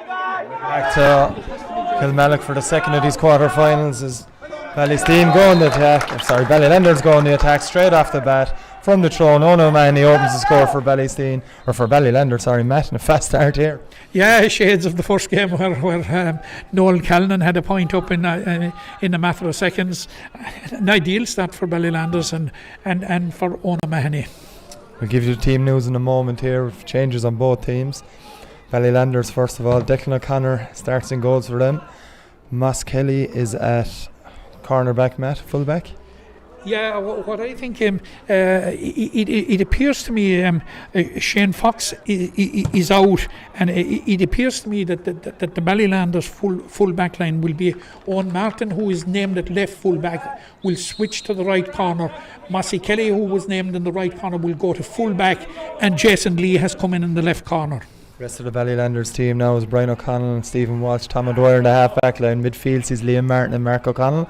Back to Kilmallock for the second of these quarter-finals as Ballysteen going to attack. Ballylanders going to attack straight off the bat from the throw. O'Mahony opens the score for Ballysteen, or for Ballylanders. Matt, and a fast start here. Yeah, shades of the first game where Noel Callan had a point up in a matter of seconds. An ideal start for Ballylanders and for O'Mahony. We'll give you the team news in a moment here. Changes on both teams. Ballylanders, first of all, Declan O'Connor starts in goals for them. Moss Kelly is at cornerback, Matt, fullback. Yeah, what I think, it appears to me Shane Fox is out, and it appears to me that the Ballylanders full back line will be Owen Martin, who is named at left full back, will switch to the right corner. Mossy Kelly, who was named in the right corner, will go to full back, and Jason Lee has come in the left corner. Rest of the Ballylanders team now is Brian O'Connell and Stephen Walsh. Tom O'Dwyer in the half back line. Midfield sees Liam Martin and Mark O'Connell.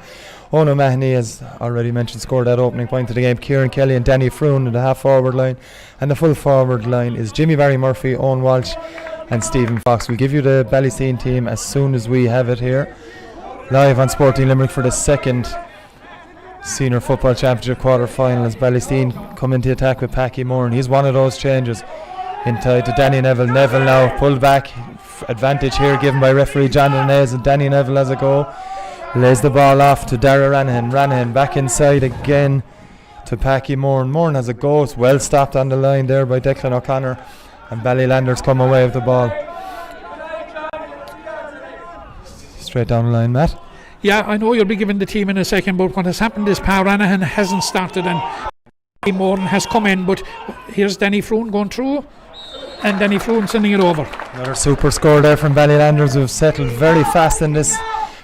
Owen O'Mahony, as already mentioned, scored that opening point of the game. Kieran Kelly and Danny Froon in the half forward line. And the full forward line is Jimmy Barry Murphy, Owen Walsh and Stephen Fox. We'll give you the Ballysteen team as soon as we have it here. Live on Sporting Limerick for the second Senior Football Championship quarter final as Ballysteen come into attack with Packy Moore, and he's one of those changes. Inside to Danny Neville. Neville now pulled back. Advantage here given by referee John Denez, and Danny Neville has a go. Lays the ball off to Dara Ranahan. Ranahan back inside again to Packy Moore. Moore has a go. It's well stopped on the line there by Declan O'Connor, and Ballylanders come away with the ball. Straight down the line, Matt. Yeah, I know you'll be giving the team in a second, but what has happened is Pa Ranahan hasn't started and Moore has come in, but here's Danny Froon going through, and Danny Froon sending it over. Another super score there from Ballylanders, who have settled very fast in this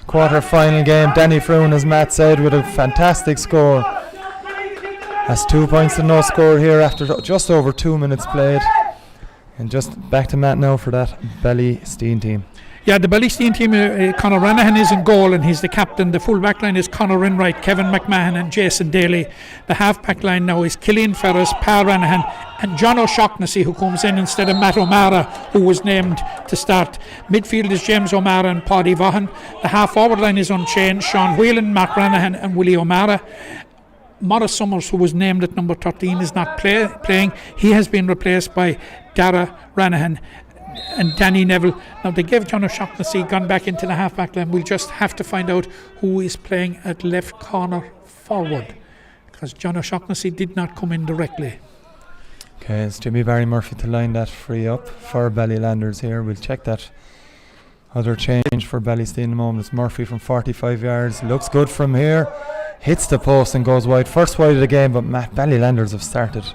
quarter-final game. Danny Froon, as Matt said, with a fantastic score. Has 2 points to no score here after just over 2 minutes played. And just back to Matt now for that Ballysteen team. Yeah, the Ballysteen team, Conor Ranahan is in goal and he's the captain. The full back line is Conor Enright, Kevin McMahon and Jason Daly. The half back line now is Killian Ferris, Pa Ranahan and John O'Shaughnessy, who comes in instead of Matt O'Mara, who was named to start. Midfield is James O'Mara and Paddy Vaughan. The half forward line is unchanged, Sean Whelan, Mark Ranahan and Willie O'Mara. Morris Summers, who was named at number 13, is not playing. He has been replaced by Dara Ranahan and Danny Neville. Now they gave John O'Shaughnessy gone back into the half back line. We'll just have to find out who is playing at left corner forward, because John O'Shaughnessy did not come in directly. Okay, it's Jimmy Barry Murphy to line that free up for Ballylanders here. We'll check that other change for Ballysteen in a moment. It's Murphy from 45 yards. Looks good from here. Hits the post and goes wide. First wide of the game, but Ballylanders have started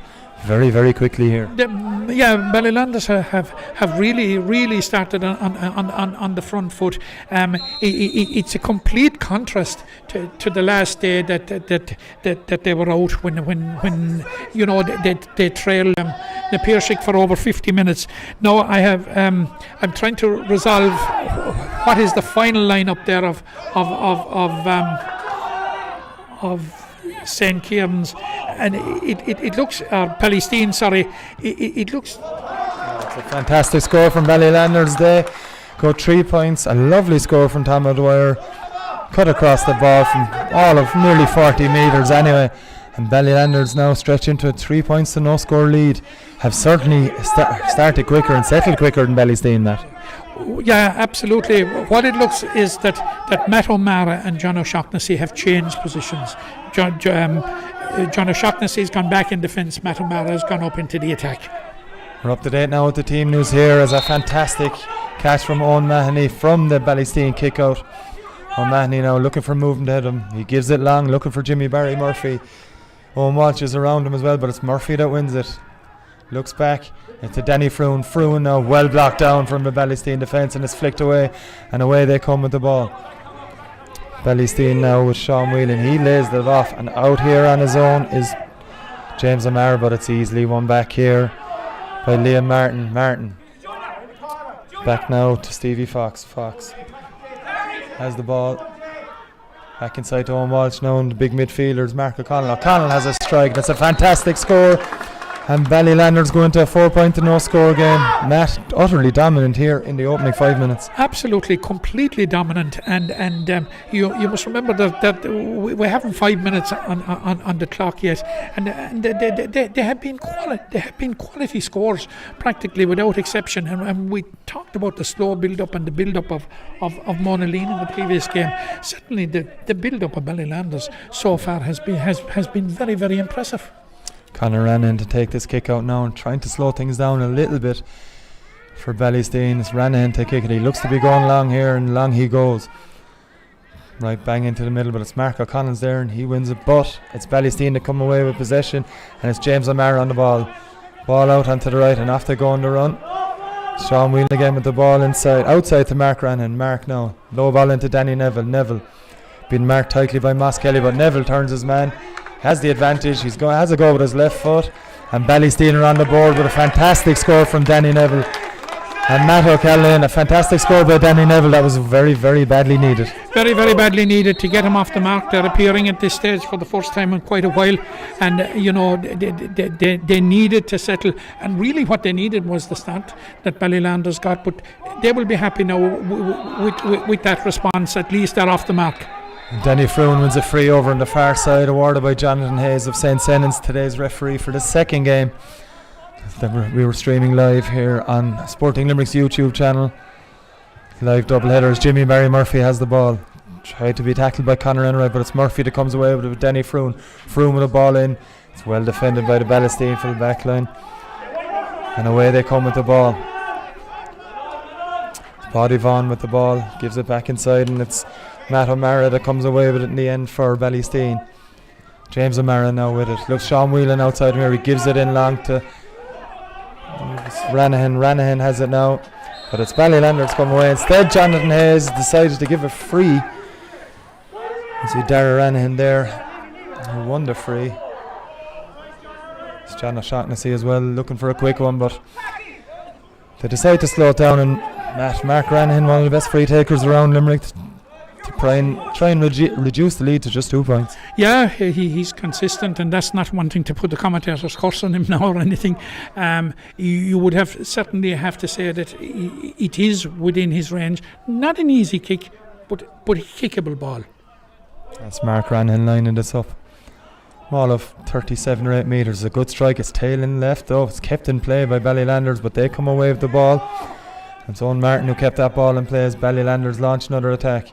very, very quickly here. Ballylanders have really started on the front foot. It's a complete contrast to the last day that they were out when you know they trailed the Piershick for over 50 minutes. Now I'm trying to resolve what is the final lineup there of St. Kieran's, and it looks Ballysteen, sorry, it looks it's a fantastic score from Ballylanders. They got 3 points. A lovely score from Tom O'Dwyer, cut across the ball from all of nearly 40 metres anyway, and Ballylanders now stretch into a 3 points to no score lead. Have certainly started quicker and settled quicker than Ballysteen, Matt. Yeah, absolutely. What it looks is that Matt O'Mara and John O'Shaughnessy have changed positions. John O'Shaughnessy has gone back in defence. Matt O'Mara has gone up into the attack. We're up to date now with the team news here as a fantastic catch from Owen Mahoney from the Ballysteen kick out. O'Mahony now looking for movement ahead of him. He gives it long, looking for Jimmy Barry Murphy. Owen Walsh is around him as well, but it's Murphy that wins it. Looks back into Danny Froon. Froon now well blocked down from the Ballysteen defence, and it's flicked away, and away they come with the ball. Ballysteen now with Sean Whelan. He lays it off, and out here on his own is James O'Mara, but it's easily won back here by Liam Martin. Martin back now to Stevie Fox. Fox has the ball back inside to Owen Walsh now, and the big midfielders Mark O'Connell. O'Connell has a strike. That's a fantastic score And Ballylanders go into a 4-point to no score game. Matt utterly dominant here in the opening 5 minutes. Absolutely, completely dominant, and you must remember that we haven't 5 minutes on the clock yet, and they have been quality scores practically without exception, and we talked about the slow build up and the build up of Monaleen in the previous game. Certainly the build up of Ballylanders so far has been very, very impressive. Conor ran in to take this kick out now and trying to slow things down a little bit for Ballysteen. It's Ranahan to kick it. He looks to be going long here, and long he goes. Right bang into the middle, but it's Mark O'Connell's there and he wins it. But it's Ballysteen to come away with possession, and it's James O'Mara on the ball. Ball out onto the right and off they go on the run. Sean Whelan again with the ball outside to Mark Ranahan. Mark now. Low ball into Danny Neville. Neville being marked tightly by Moss Kelly, but Neville turns his man. Has the advantage. Has a go with his left foot, and Ballysteen are on the board with a fantastic score from Danny Neville. And Matt O'Callaghan, a fantastic score by Danny Neville that was very, very badly needed. Very, very badly needed to get him off the mark. They're appearing at this stage for the first time in quite a while, and they needed to settle. And really, what they needed was the start that Ballylanders got. But they will be happy now with that response. At least they're off the mark. Danny Froon wins a free over on the far side, awarded by Jonathan Hayes of St. Senans, today's referee for the second game. We were streaming live here on Sporting Limerick's YouTube channel. Live double headers. Jimmy Barry Murphy has the ball. Tried to be tackled by Conor Enright, but it's Murphy that comes away with it with Danny Froon. Froon with the ball in. It's well defended by the Ballysteen for the back line. And away they come with the ball. Paddy Vaughan with the ball. Gives it back inside, and it's Matt O'Mara that comes away with it in the end for Ballysteen. James O'Mara now with it. Looks Sean Whelan outside here. He gives it in long to Ranahan. Ranahan has it now, but it's Ballylanders come away. Instead, Jonathan Hayes decided to give a free. You see Dara Ranahan there, who won the free. It's John O'Shaughnessy as well, looking for a quick one, but they decide to slow it down, and Mark Ranahan, one of the best free takers around Limerick, to try and reduce the lead to just 2 points. Yeah, he's consistent, and that's not wanting to put the commentator's curse on him now or anything. You would certainly have to say that it is within his range. Not an easy kick, but a kickable ball. That's Mark Ranahan lining this up. Ball of 37 or 8 metres. A good strike. It's tail in left though. It's kept in play by Ballylanders, but they come away with the ball. It's Owen Martin who kept that ball in play as Ballylanders launch another attack.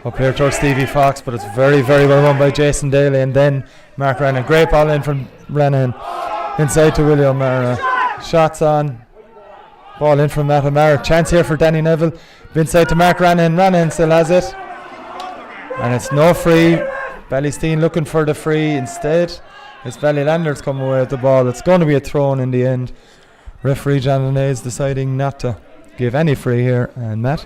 Up here towards Stevie Fox, but it's very, very well run by Jason Daly, and then Mark Ranahan. Great ball in from Ranahan. Inside to Willie O'Mara. Shots on. Ball in from Matt O'Mara. Chance here for Danny Neville. Inside to Mark Ranahan. Ranahan still has it. And it's no free. Ballysteen looking for the free. Instead, it's Ballylanders coming away with the ball. It's going to be a throw-in in the end. Referee Jonathan Hayes deciding not to give any free here. And Matt?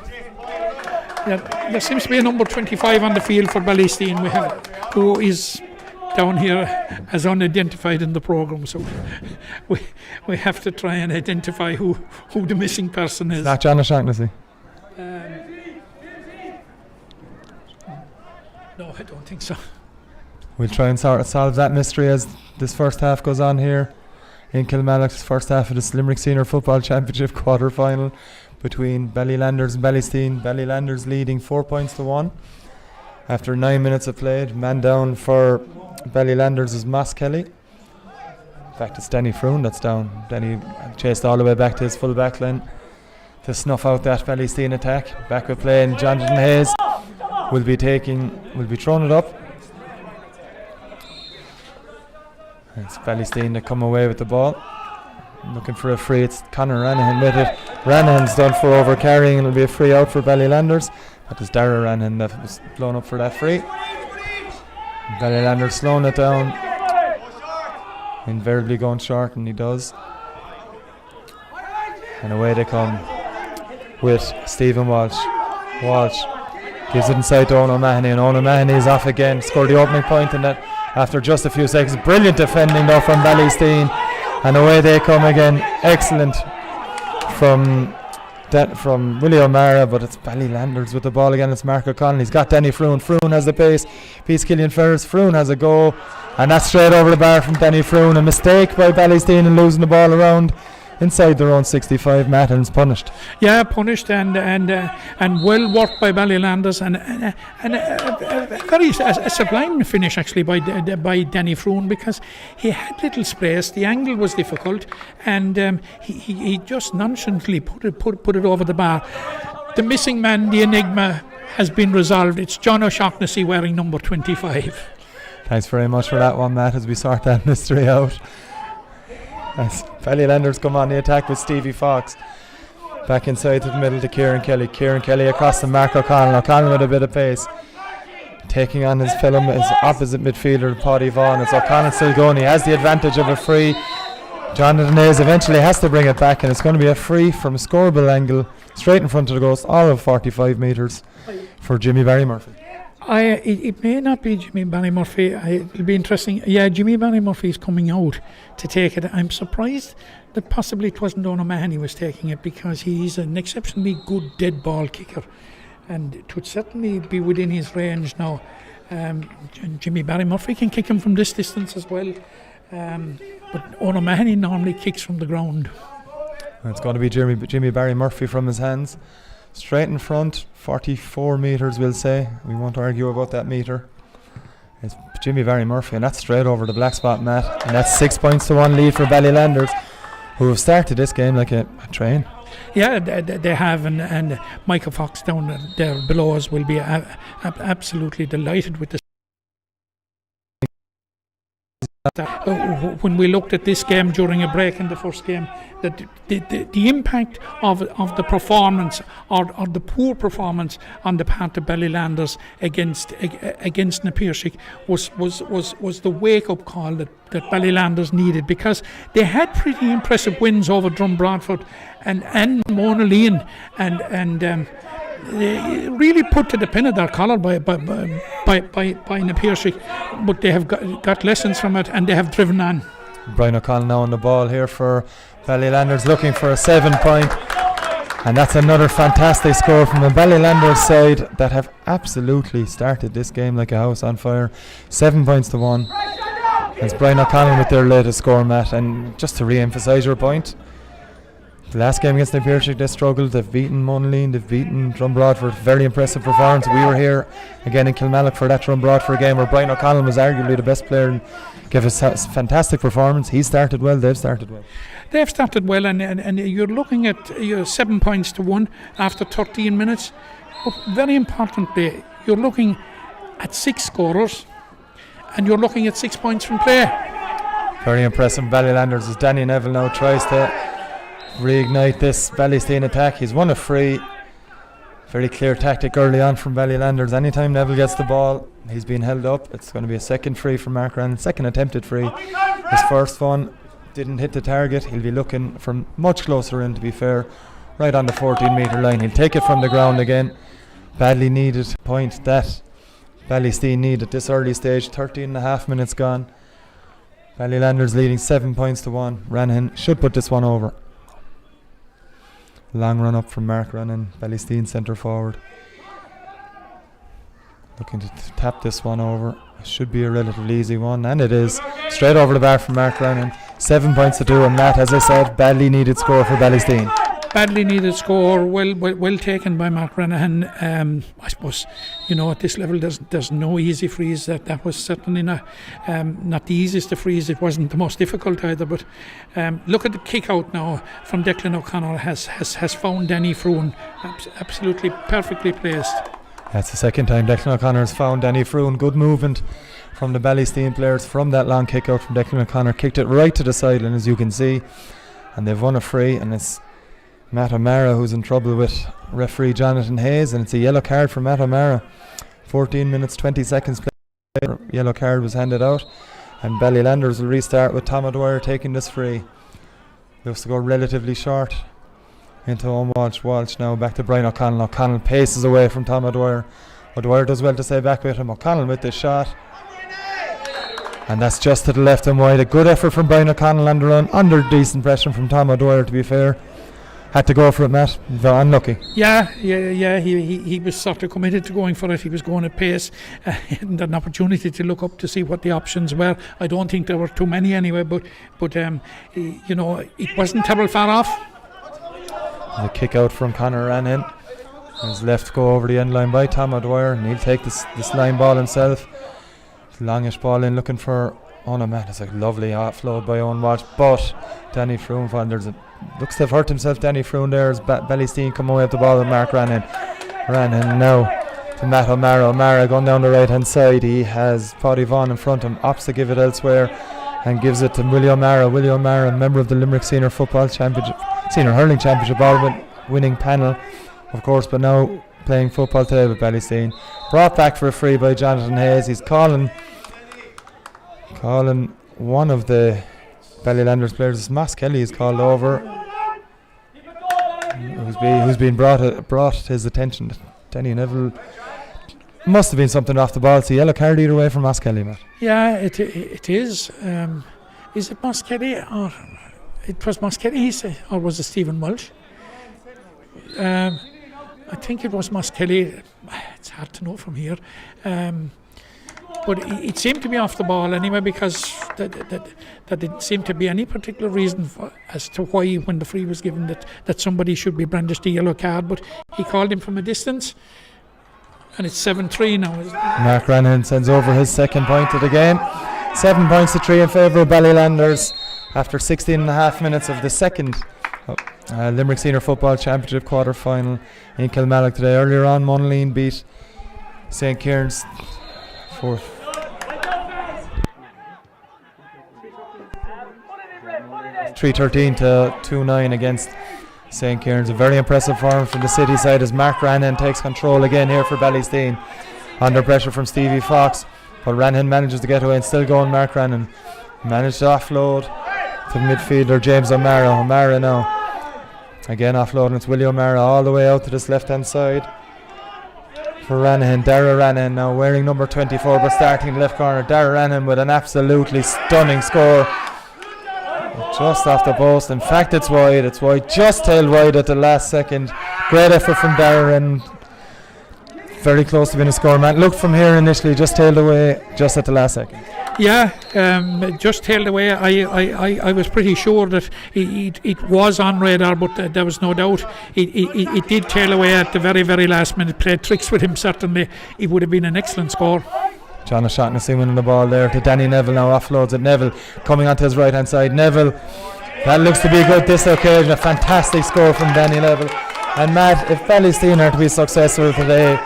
Yeah, there seems to be a number 25 on the field for Ballysteen, who is down here as unidentified in the programme, so we have to try and identify who the missing person is. It's not John O'Shaughnessy. No, I don't think so. We'll try and solve that mystery as this first half goes on here in Kilmallock's first half of the Limerick Senior Football Championship quarter-final between Ballylanders and Ballysteen. Ballylanders leading 4 points to 1 after 9 minutes of play. Man down for Ballylanders is Moss Kelly. In fact, it's Danny Froon that's down. Danny chased all the way back to his full back line to snuff out that Ballysteen attack. Back with play, and Jonathan Hayes will be throwing it up. It's Ballysteen to come away with the ball. Looking for a free. It's Conor Ranahan with it. Ranahan's done for over carrying, and it'll be a free out for Ballylanders. That was Dara Ranahan that was blown up for that free. Ballylanders slowing it down. Invariably going short, and he does. And away they come with Stephen Walsh. Walsh gives it inside to Owen O'Mahony, and Owen O'Mahony is off again. Scored the opening point in that after just a few seconds. Brilliant defending though from Ballysteen. And away they come again. Excellent from from Willie O'Mara, but it's Ballylanders with the ball again. It's Mark O'Connell. He's got Denny Froon. Froon has the pace. Beats Killian Ferris. Froon has a go. And that's straight over the bar from Denny Froon. A mistake by Ballysteen in losing the ball around inside their own 65. Matt, and it's punished. Yeah, punished and well worked by Ballylanders, and a very sublime finish actually by Danny Froon, because he had little space. The angle was difficult, and he just nonchalantly put it over the bar. The missing man, the enigma, has been resolved. It's John O'Shaughnessy wearing number 25. Thanks very much for that one, Matt, as we sort that mystery out. As Ballylanders come on the attack with Stevie Fox. Back inside to the middle to Kieran Kelly. Kieran Kelly across to Mark O'Connell. O'Connell with a bit of pace. Taking on his opposite midfielder, Paddy Vaughan. It's O'Connell still going. He has the advantage of a free. Jonathan Hayes eventually has to bring it back, and it's going to be a free from a scoreable angle straight in front of the ghost, all of 45 metres for Jimmy Barry Murphy. It may not be Jimmy Barry Murphy. It'll be interesting. Yeah, Jimmy Barry Murphy is coming out to take it. I'm surprised that possibly it wasn't Donald Mahoney was taking it, because he's an exceptionally good dead ball kicker, and it would certainly be within his range now. Jimmy Barry Murphy can kick him from this distance as well, but Donald Mahoney normally kicks from the ground. It's going to be Jimmy Barry Murphy from his hands. Straight in front, 44 metres we'll say. We won't argue about that metre. It's Jimmy Barry Murphy, and that's straight over the black spot, Matt. And that's 6 points to 1 lead for Ballylanders, who have started this game like a train. Yeah, they have, and Michael Fox down there below us will be absolutely delighted with this. When we looked at this game during a break in the first game, that the impact of the performance or the poor performance on the part of Ballylanders against Napirshick was the wake-up call that Ballylanders needed, because they had pretty impressive wins over Drumbradford and Monaleen, and they really put to the pin of their collar by Napirshick, but they have got lessons from it, and they have driven on. Brian O'Connell now on the ball here for Ballylanders, looking for a 7 point, and that's another fantastic score from the Ballylanders side that have absolutely started this game like a house on fire. 7 points to 1. It's Brian O'Connell with their latest score, Matt, and just to re-emphasise your point, the last game against Napirshick they struggled. They've beaten Monaleen, they've beaten Drumbradford. Very impressive performance. We were here again in Kilmallock for that Drumbradford game where Brian O'Connell was arguably the best player and gave us a fantastic performance. He started well, they've started well. They've started well, and you're looking at 7 points to 1 after 13 minutes. But very importantly, you're looking at 6 scorers, and you're looking at 6 points from play. Very impressive. Ballylanders as Danny Neville now tries to reignite this Ballysteen attack. He's won a free. Very clear tactic early on from Ballylanders. Anytime Neville gets the ball, he's been held up. It's going to be a second free from Mark Rannan. Second attempted free. His first one didn't hit the target. He'll be looking from much closer in, to be fair, right on the 14-metre line. He'll take it from the ground again. Badly needed point that Ballysteen need at this early stage. 13 and a half minutes gone. Ballylanders leading 7 points to 1. Rannan should put this one over. Long run up from Mark Rannan, Ballysteen centre forward. Looking to tap this one over. Should be a relatively easy one, and it is. Straight over the bar from Mark Rannan. 7 points to 2, and Matt, as I said, badly needed score for Ballysteen. Badly needed score, well taken by Mark Rannan. I suppose, at this level there's no easy freeze. That was certainly not the easiest to freeze. It wasn't the most difficult either. But look at the kick out now from Declan O'Connor has found Danny Froon, absolutely perfectly placed. That's the second time Declan O'Connor has found Danny Froon. Good movement from the Ballysteen players from that long kick out from Declan O'Connor. Kicked it right to the sideline, as you can see, and they've won a free, and it's Matt O'Mara who's in trouble with referee Jonathan Hayes, and it's a yellow card for Matt O'Mara. 14 minutes 20 seconds play. Yellow card was handed out, and Ballylanders will restart with Tom O'Dwyer taking this free. Looks to go relatively short into Owen Walsh now back to Brian O'Connell. O'Connell paces away from Tom O'Dwyer. O'Dwyer does well to stay back with him. O'Connell with this shot, and that's just to the left and wide. A good effort from Brian O'Connell on the run, under decent pressure from Tom O'Dwyer, to be fair. had to go for it, Matt. Very unlucky. Yeah. He was sort of committed to going for it. He was going at pace. He had an opportunity to look up to see what the options were. I don't think there were too many anyway, but it wasn't terribly far off. The kick out from Conor ran in. His left go over the end line by Tom O'Dwyer, and he'll take this line ball himself. Longish ball in, looking for Matt. It's a lovely offload by Owen Walsh, but Danny Froome looks to have hurt himself. Danny Froome there as Ballysteen come away with the ball with Mark Rannan now to Matt O'Mara going down the right hand side. He has Paddy Vaughan in front of him, opts to give it elsewhere and gives it to William O'Mara, member of the Limerick Senior Hurling Championship winning panel, of course, but now playing football today with Ballysteen. Brought back for a free by Jonathan Hayes. He's calling one of the Ballylanders players. Moss Kelly is called over, who's been brought to his attention. Denny Neville must have been something off the ball. It's a yellow card either way from Moss Kelly, Matt. Yeah, it is. Is it Moss Kelly or it was Moss Kelly? He said, or was it Stephen Walsh? I think it was Moss Kelly. It's hard to know from here. But it seemed to be off the ball anyway, because that didn't seem to be any particular reason as to why, when the free was given, that somebody should be brandished a yellow card. But he called him from a distance, and it's 7-3 now. Mark Rannan sends over his second point of the game. 7 points to 3 in favour of Ballylanders after 16 and a half minutes of the second Limerick Senior Football Championship quarter final in Kilmallock today. Earlier on, Monaleen beat St. Kieran's 3-13 to 2-9 against St. Kieran's. A very impressive form from the city side as Mark Rannan takes control again here for Ballysteen. Under pressure from Stevie Fox, but Rannan manages to get away and still going. Mark Rannan managed to offload to midfielder James O'Mara now. Again offloading, it's Willie O'Mara all the way out to this left hand side for Rannan. Dara Rannan now wearing number 24 but starting in the left corner. Dara Rannan with an absolutely stunning score just off the post. In fact, it's wide, just tailed wide at the last second. Great effort from Dara Rannan, very close to being a score man. Looked from here initially, just tailed away just at the last second. Yeah, just tailed away. I was pretty sure that it was on radar, but there was no doubt. It did tail away at the very, very last minute. Played tricks with him, certainly. It would have been an excellent score. John O'Shaughnessy winning the ball there to Danny Neville, now offloads at Neville, coming onto his right hand side. Neville, that looks to be good this occasion. A fantastic score from Danny Neville. And Matt, if Ballysteen are to be successful today,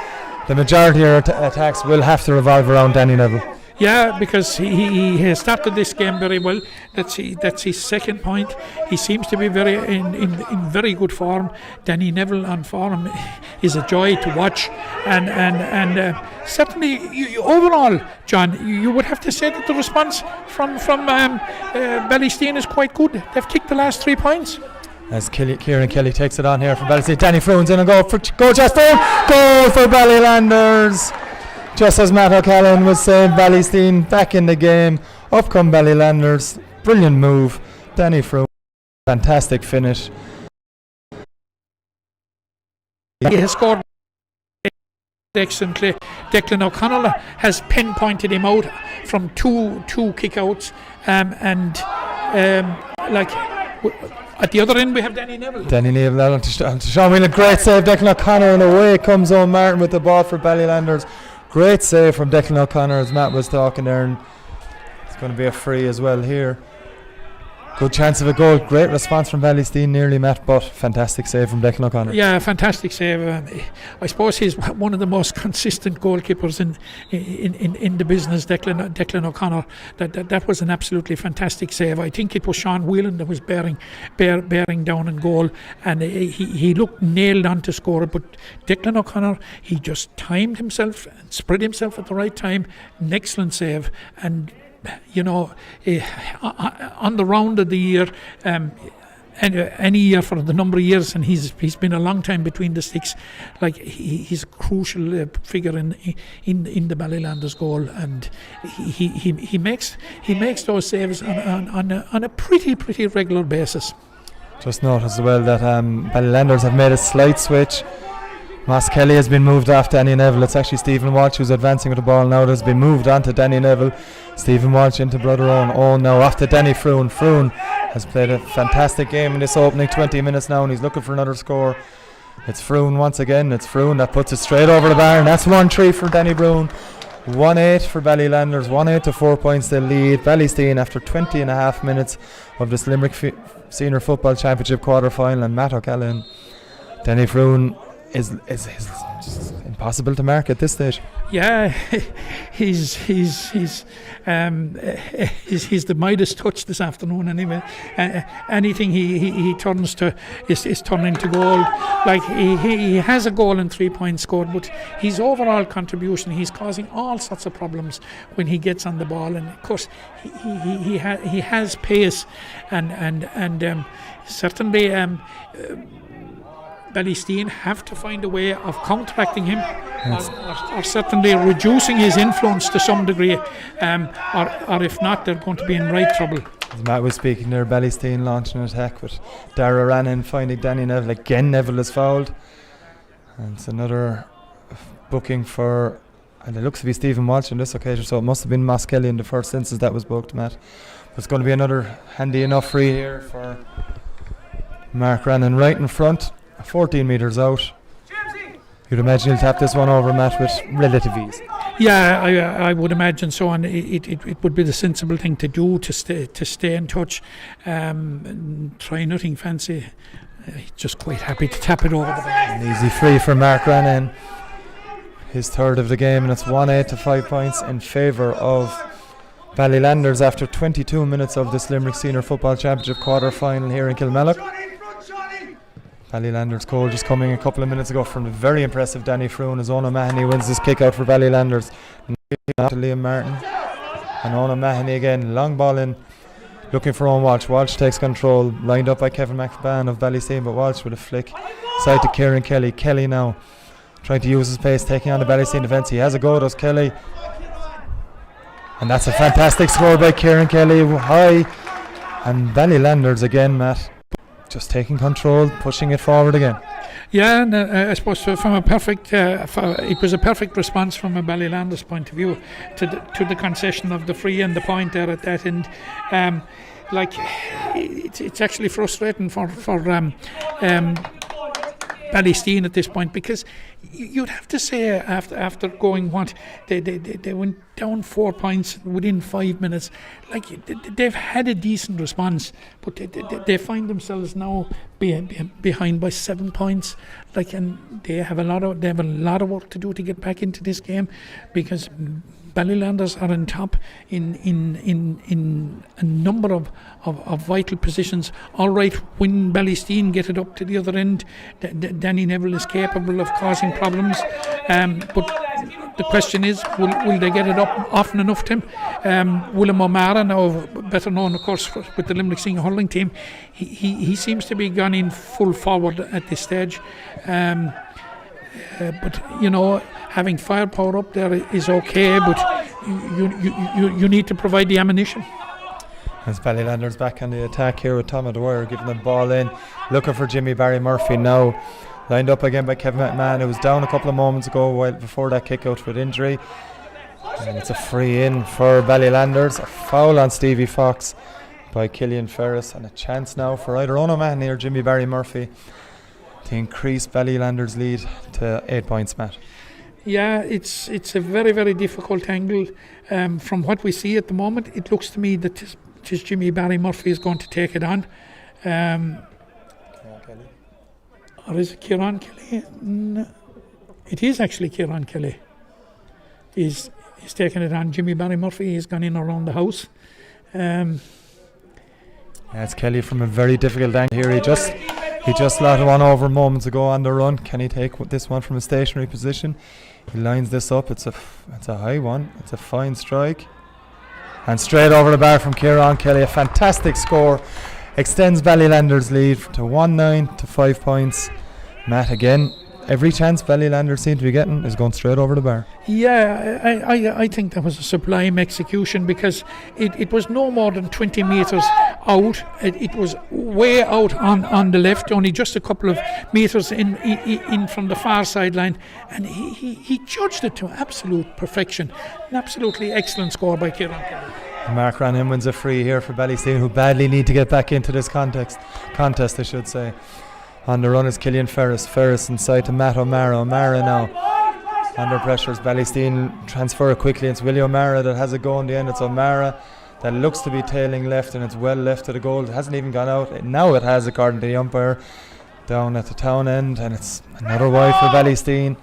the majority of attacks will have to revolve around Danny Neville. Yeah, because he has started this game very well. That's his second point. He seems to be in very good form. Danny Neville on form is a joy to watch, and certainly overall, John, you would have to say that the response from Ballysteen is quite good. They've kicked the last 3 points. As Kieran Kelly takes it on here from Ballysteen. Danny Froone's in a goal for Jasper. Goal for Ballylanders. Just as Matt O'Callaghan was saying, Ballysteen back in the game. Up come Ballylanders. Brilliant move. Danny Froome, fantastic finish. He has scored excellently. Declan O'Connell has pinpointed him out from two kickouts, at the other end we have Danny Neville. Danny Neville out to Sean Whelan. Great save, Declan O'Connor, and away comes Owen Martin with the ball for Ballylanders. Great save from Declan O'Connor as Matt was talking there, and it's going to be a free as well here. Good chance of a goal. Great response from Ballysteen nearly, Matt, but fantastic save from Declan O'Connor. Yeah, fantastic save. I suppose he's one of the most consistent goalkeepers in the business, Declan O'Connor. That was an absolutely fantastic save. I think it was Sean Whelan that was bearing down in goal, and he looked nailed on to score it, but Declan O'Connor, he just timed himself and spread himself at the right time. An excellent save, and on the round of the year, any year for the number of years, and he's been a long time between the sticks. Like he's a crucial figure in the Ballylanders goal, and he makes those saves on a pretty regular basis. Just notice as well that Ballylanders have made a slight switch. Moss Kelly has been moved off Danny Neville. It's actually Stephen Walsh who's advancing with the ball now. There's been moved on to Danny Neville. Stephen Walsh into Brother Owen. Owen now off to Danny Froon. Froon has played a fantastic game in this opening 20 minutes now, and he's looking for another score. It's Froon once again. It's Froon that puts it straight over the bar, and that's 1-3 for Danny Brown. 1-8 for Ballylanders. 1-8 to 4 points they lead. Ballysteen after 20 and a half minutes of this Limerick Senior Football Championship quarter final, and Matt O'Callaghan. Danny Froon is just impossible to mark at this stage. Yeah, he's the Midas touch this afternoon. Anyway, anything he turns to is turning to goal. Like he has a goal and 3 points scored, but his overall contribution, he's causing all sorts of problems when he gets on the ball. And of course, he has pace, and certainly. Ballysteen have to find a way of counteracting him, or certainly reducing his influence to some degree, or if not, they're going to be in right trouble. As Matt was speaking there, Ballysteen launching an attack with Dara Rannan finding Danny Neville. Again, Neville is fouled, and it's another booking for, and it looks to be Stephen Walsh on this occasion, so it must have been Moss Kelly in the first instance that was booked, Matt. But it's going to be another handy enough free here for Mark Rannan right in front. 14 metres out. You'd imagine he'll tap this one over, Matt, with relative ease. Yeah, I would imagine so, and it would be the sensible thing to do to stay in touch. Try nothing fancy. Just quite happy to tap it over the bar. An easy free for Mark Rannan. His third of the game, and it's 1-8 to 5 points in favour of Ballylanders after 22 minutes of this Limerick Senior Football Championship quarter final here in Kilmallock. Ballylanders goal just coming a couple of minutes ago from the very impressive Danny Froon as Owen O'Mahony wins this kick out for Ballylanders. To Liam Martin, and Owen O'Mahony again, long ball in, looking for Owen Walsh. Walsh takes control, lined up by Kevin McBain of Ballysteen, but Walsh with a flick side to Kieran Kelly. Kelly now trying to use his pace, taking on the Ballysteen defence. He has a go, does Kelly, and that's a fantastic score by Kieran Kelly, high. And Ballylanders again, Matt, just taking control, pushing it forward again. Yeah, and I suppose from a perfect, it was a perfect response from a Ballylanders point of view to the concession of the free and the point there at that end. It's actually frustrating for Ballysteen at this point, because you'd have to say after going they went down 4 points within 5 minutes. Like they've had a decent response, but they find themselves now behind by 7 points. Like, and they have a lot of work to do to get back into this game, because Ballylanders are on top in a number of vital positions. All right, when Ballysteen get it up to the other end, Danny Neville is capable of causing problems, but the question is, will they get it up often enough to him? William O'Mara, now better known of course with the Limerick Senior Hurling team, he seems to be gone in full forward at this stage. But you know, having firepower up there is okay, but you need to provide the ammunition. As Ballylanders back on the attack here with Tom Dwyer giving the ball in, looking for Jimmy Barry Murphy now, lined up again by Kevin McMahon, who was down a couple of moments ago before that kick out with injury. And it's a free in for Ballylanders. A foul on Stevie Fox by Killian Ferris, and a chance now for either Owen O'Mahony or Jimmy Barry Murphy to increase Ballylanders' lead to 8 points, Matt. Yeah, it's a very, very difficult angle. From what we see at the moment, it looks to me that just Jimmy Barry Murphy is going to take it on. Or is it Kieran Kelly? No, it is actually Kieran Kelly. He's taking it on. Jimmy Barry Murphy, he's gone in around the house. It's Kelly from a very difficult angle here. He just slotted one over moments ago on the run. Can he take this one from a stationary position? He lines this up. It's a high one. It's a fine strike. And straight over the bar from Kieran Kelly. A fantastic score. Extends Ballylanders' lead to 1-9 to 5 points. Matt, again, every chance Ballylanders seem to be getting is going straight over the bar. Yeah, I think that was a sublime execution, because it was no more than 20 metres out. It was way out on the left, only just a couple of metres in from the far sideline, and he judged it to absolute perfection. An absolutely excellent score by Kieran Kelly. Mark Rannan wins a free here for Ballysteen, who badly need to get back into this contest, I should say. On the run is Killian Ferris. Ferris inside to Matt O'Mara. O'Mara now under pressure as Ballysteen transfer it quickly. It's Willie O'Mara that has a go in the end. It's O'Mara that looks to be tailing left, and it's well left of the goal. It hasn't even gone out. Now it has, according to the umpire, down at the town end, and it's another wide for Ballysteen.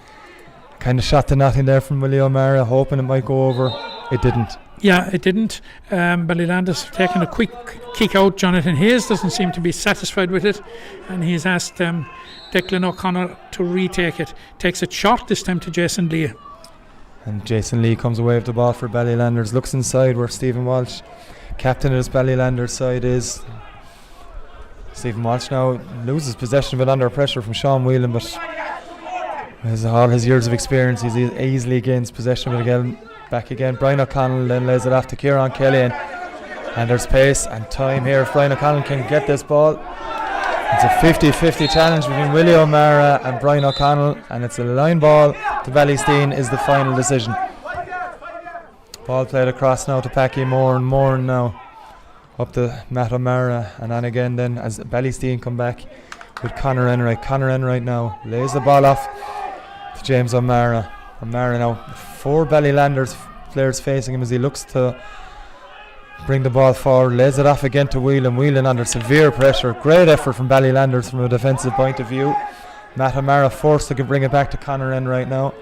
Kind of shot to nothing there from Willie O'Mara, hoping it might go over. It didn't. Yeah, it didn't. Ballylanders taking a quick kick out. Jonathan Hayes doesn't seem to be satisfied with it, and he's asked Declan O'Connor to retake it. Takes it short this time to Jason Lee. And Jason Lee comes away with the ball for Ballylanders. Looks inside where Stephen Walsh, captain of this Ballylanders side, is. Stephen Walsh now loses possession of it under pressure from Sean Whelan, but with all his years of experience, he easily gains possession of it again. Back again, Brian O'Connell then lays it off to Kieran Kelly, and there's pace and time here if Brian O'Connell can get this ball. It's a 50-50 challenge between Willie O'Mara and Brian O'Connell, and it's a line ball to Ballysteen is the final decision. Ball played across now to Packy Moran. Moran now up to Matt O'Mara, and on again then as Ballysteen come back with Conor Enright. Conor Enright now lays the ball off to James O'Mara. O'Mara now, 4 Ballylanders players facing him as he looks to bring the ball forward, lays it off again to Whelan. Whelan under severe pressure. Great effort from Ballylanders from a defensive point of view. Matt O'Mara forced to bring it back to Conor Enright now.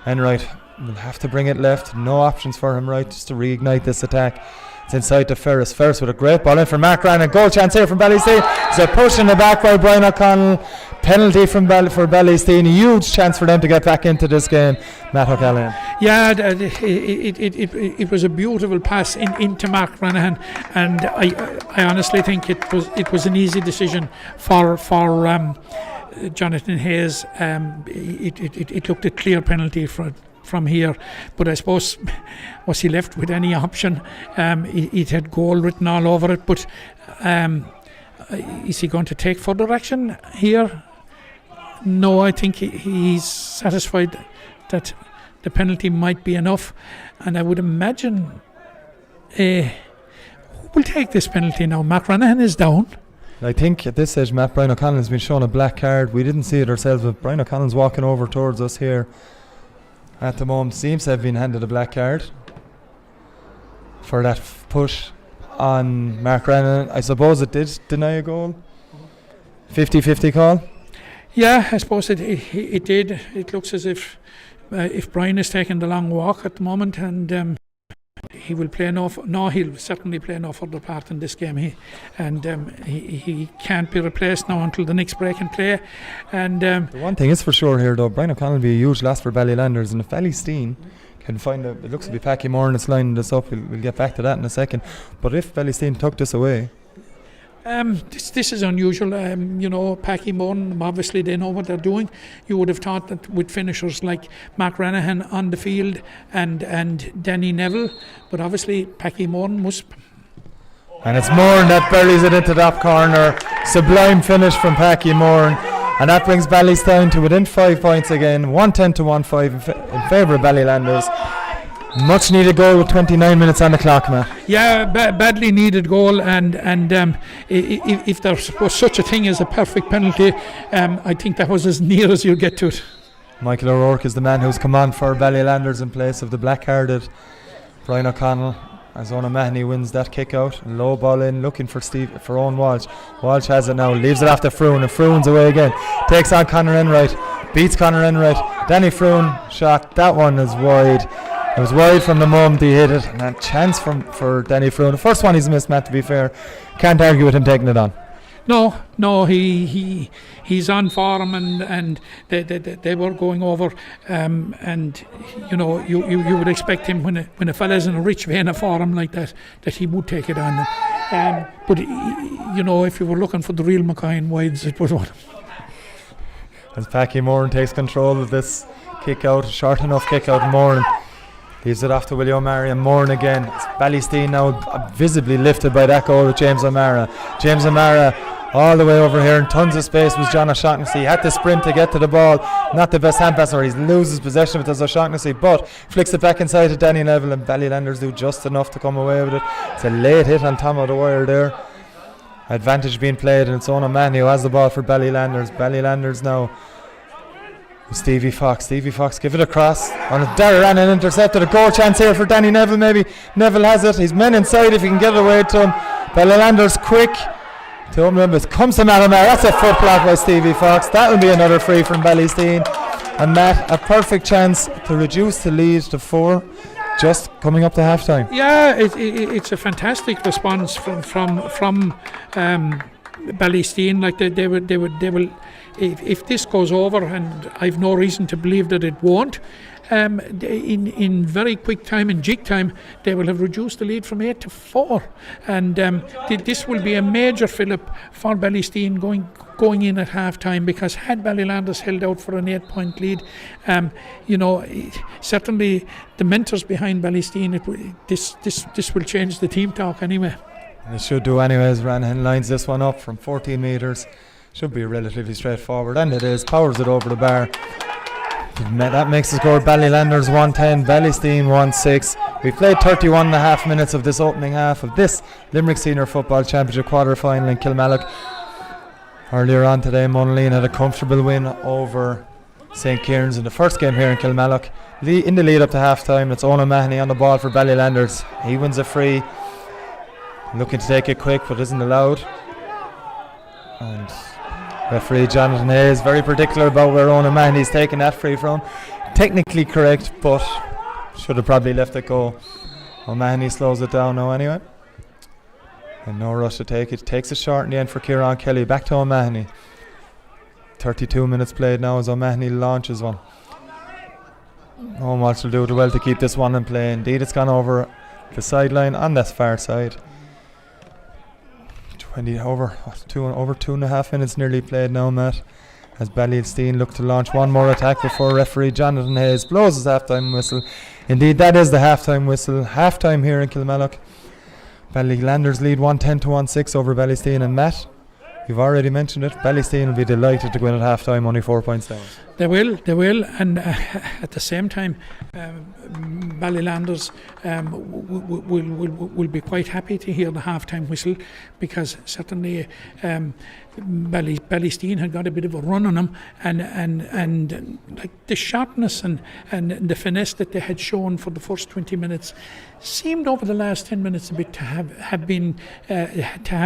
Enright will have to bring it left. No options for him right just to reignite this attack. It's inside to Ferris. Ferris with a great ball in for Mark Rannan. Goal chance here from Ballysteen. It's a push in the back by Brian O'Connell. Penalty for Ballysteen. A huge chance for them to get back into this game. Matt O'Callaghan. Yeah, it was a beautiful pass into Mark Rannan, and I honestly think it was an easy decision for Jonathan Hayes. It looked a clear penalty from here, but I suppose was he left with any option? It had goal written all over it, but is he going to take further action here? No, I think he's satisfied that the penalty might be enough, and I would imagine who will take this penalty now? Matt Rannan is down. I think at this stage Brian O'Connell has been shown a black card. We didn't see it ourselves, but Brian O'Connell's walking over towards us here at the moment. Seems to have been handed a black card for that push on Mark Rannan. I suppose it did deny a goal. 50-50 call. Yeah, I suppose it did. It looks as if Brian is taking the long walk at the moment, and he will play he'll certainly play no further part in this game. He can't be replaced now until the next break in play. And the one thing is for sure here, though, Brian O'Connell will be a huge loss for Ballylanders, and if Ballysteen can find it looks to be Packy Moran that's lining this up. We'll get back to that in a second. But if Ballysteen took this away, this is unusual. Packy Moran, obviously they know what they're doing. You would have thought that with finishers like Mark Rannan on the field and Danny Neville, but obviously Packy Moran must. And it's Moran that buries it into that corner. Sublime finish from Packy Moran, and that brings Ballysteen to within 5 points again, 110 to 1-5 in favour of Ballylanders. Much needed goal with 29 minutes on the clock, Matt. Yeah, badly needed goal, and if there was such a thing as a perfect penalty, I think that was as near as you'll get to it. Michael O'Rourke is the man who's come on for Ballylanders in place of the black-carded Brian O'Connell, as Owen Mahoney wins that kick out. Low ball in, looking for Owen Walsh. Walsh has it now, leaves it after Froon, and Froon's away again. Takes on Conor Enright, beats Conor Enright. Danny Froon shot, that one is wide. It was wide from the moment he hit it, and a chance for Danny Froon. The first one he's missed, Matt, to be fair. Can't argue with him taking it on. No, he's on form, and they were going over, and you would expect him when a fella's in a rich vein of form like that he would take it on. But if you were looking for the real McCoy wides, it was one. as Packy Moran takes control of this kick out, short enough kick out. Moran leaves it off to Willie O'Mara, and Moran again. It's Ballysteen now visibly lifted by that goal with James O'Mara. James O'Mara all the way over here in tons of space was John O'Shaughnessy. He had to sprint to get to the ball. Not the best hand passer. He loses possession with O'Shaughnessy, but flicks it back inside to Danny Neville, and Ballylanders do just enough to come away with it. It's a late hit on Tom O'Dwyer there. Advantage being played, and it's Owen O'Mahony who has the ball for Ballylanders. Ballylanders now. Stevie Fox give it across on a Darragh Rannan intercepted. A goal chance here for Danny Neville. Maybe Neville has it. He's men inside if he can get it away to him. Ballylanders quick to open him. It comes to Matt O'Mara. That's a foot block by Stevie Fox. That will be another free from Ballysteen. And Matt, a perfect chance to reduce the lead to 4 just coming up to half time. Yeah, it's a fantastic response from Ballysteen. Like they will if this goes over, and I've no reason to believe that it won't, in very quick time, in jig time, they will have reduced the lead from 8 to 4, and this will be a major fill-up for Ballysteen going in at half time, because had Ballylanders held out for an 8-point lead, certainly the mentors behind Ballysteen, this will change the team talk anyway. And it should do anyways. Ranhan lines this one up from 14 metres. Should be relatively straightforward, and it is. Powers it over the bar. That makes the score Ballylanders 110, Ballysteen 16. We played 31 and a half minutes of this opening half of this Limerick Senior Football Championship quarter final in Kilmallock. Earlier on today, Monaleen had a comfortable win over St. Kieran's in the first game here in Kilmallock. In the lead up to half time, it's Owen O'Mahony on the ball for Ballylanders. He wins a free, looking to take it quick but isn't allowed. And referee Jonathan Hayes very particular about where Owen O'Mahony's taking that free from. Technically correct, but should have probably let it go. O'Mahony slows it down now anyway. And no rush to take it. Takes it short in the end for Kieran Kelly. Back to O'Mahony. 32 minutes played now as O'Mahony launches one. Owen Walsh will do well to keep this one in play. Indeed, it's gone over the sideline on this far side. Over 2.5 minutes nearly played now, Matt, as Ballysteen look to launch one more attack before referee Jonathan Hayes blows his half-time whistle. Indeed, that is the half-time whistle. Half-time here in Kilmallock. Ballylanders lead 110 to 16 over Ballysteen. And Matt, you've already mentioned it, Ballysteen will be delighted to win at half-time, only 4 points down. They will, and at the same time, Ballylanders will be quite happy to hear the half-time whistle, because certainly Ballysteen had got a bit of a run on them, and like the sharpness and the finesse that they had shown for the first 20 minutes seemed over the last 10 minutes a bit to have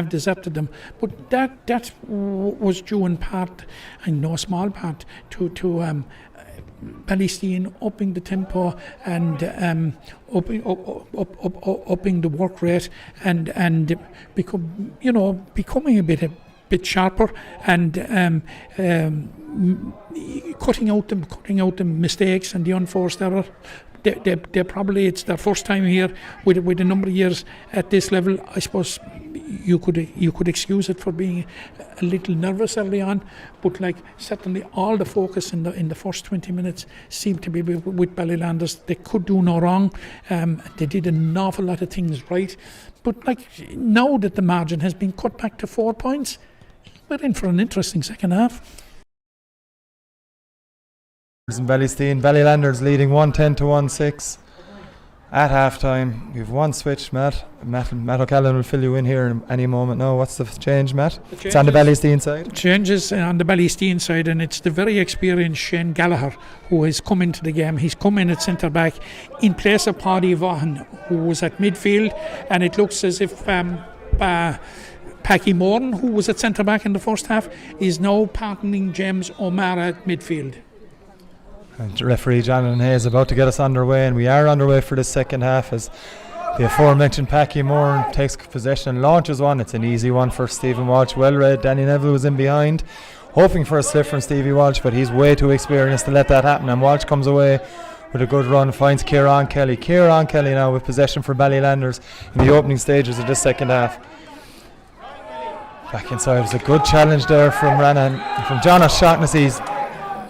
deserted them, but that was due in part, and no small part, to Ballysteen upping the tempo and upping the work rate and becoming a bit sharper and cutting out the mistakes and the unforced error. They probably, it's their first time here with a number of years at this level. I suppose you could excuse it for being a little nervous early on, but like certainly all the focus in the first 20 minutes seemed to be with Ballylanders. They could do no wrong. They did an awful lot of things right, but like now that the margin has been cut back to 4 points, we're in for an interesting second half. In Ballysteen, Ballylanders leading 110 to 16 at half time. We've one switch, Matt O'Callaghan will fill you in here in any moment now. What's the change, Matt? It's on the Ballysteen side. Changes on the Ballysteen side, and it's the very experienced Shane Gallagher who has come into the game. He's come in at centre back in place of Paddy Vaughan, who was at midfield, and it looks as if Packy Moran, who was at centre back in the first half, is now partnering James O'Mara at midfield. And referee Jonathan Hayes about to get us underway, and we are underway for the second half as the aforementioned Packy Moran takes possession and launches one. It's an easy one for Stephen Walsh, well read. Danny Neville was in behind, hoping for a slip from Stevie Walsh, but he's way too experienced to let that happen, and Walsh comes away with a good run, finds Kieran Kelly now with possession for Ballylanders in the opening stages of this second half. Back inside, it was a good challenge there from Rannan, from John O'Shaughnessy.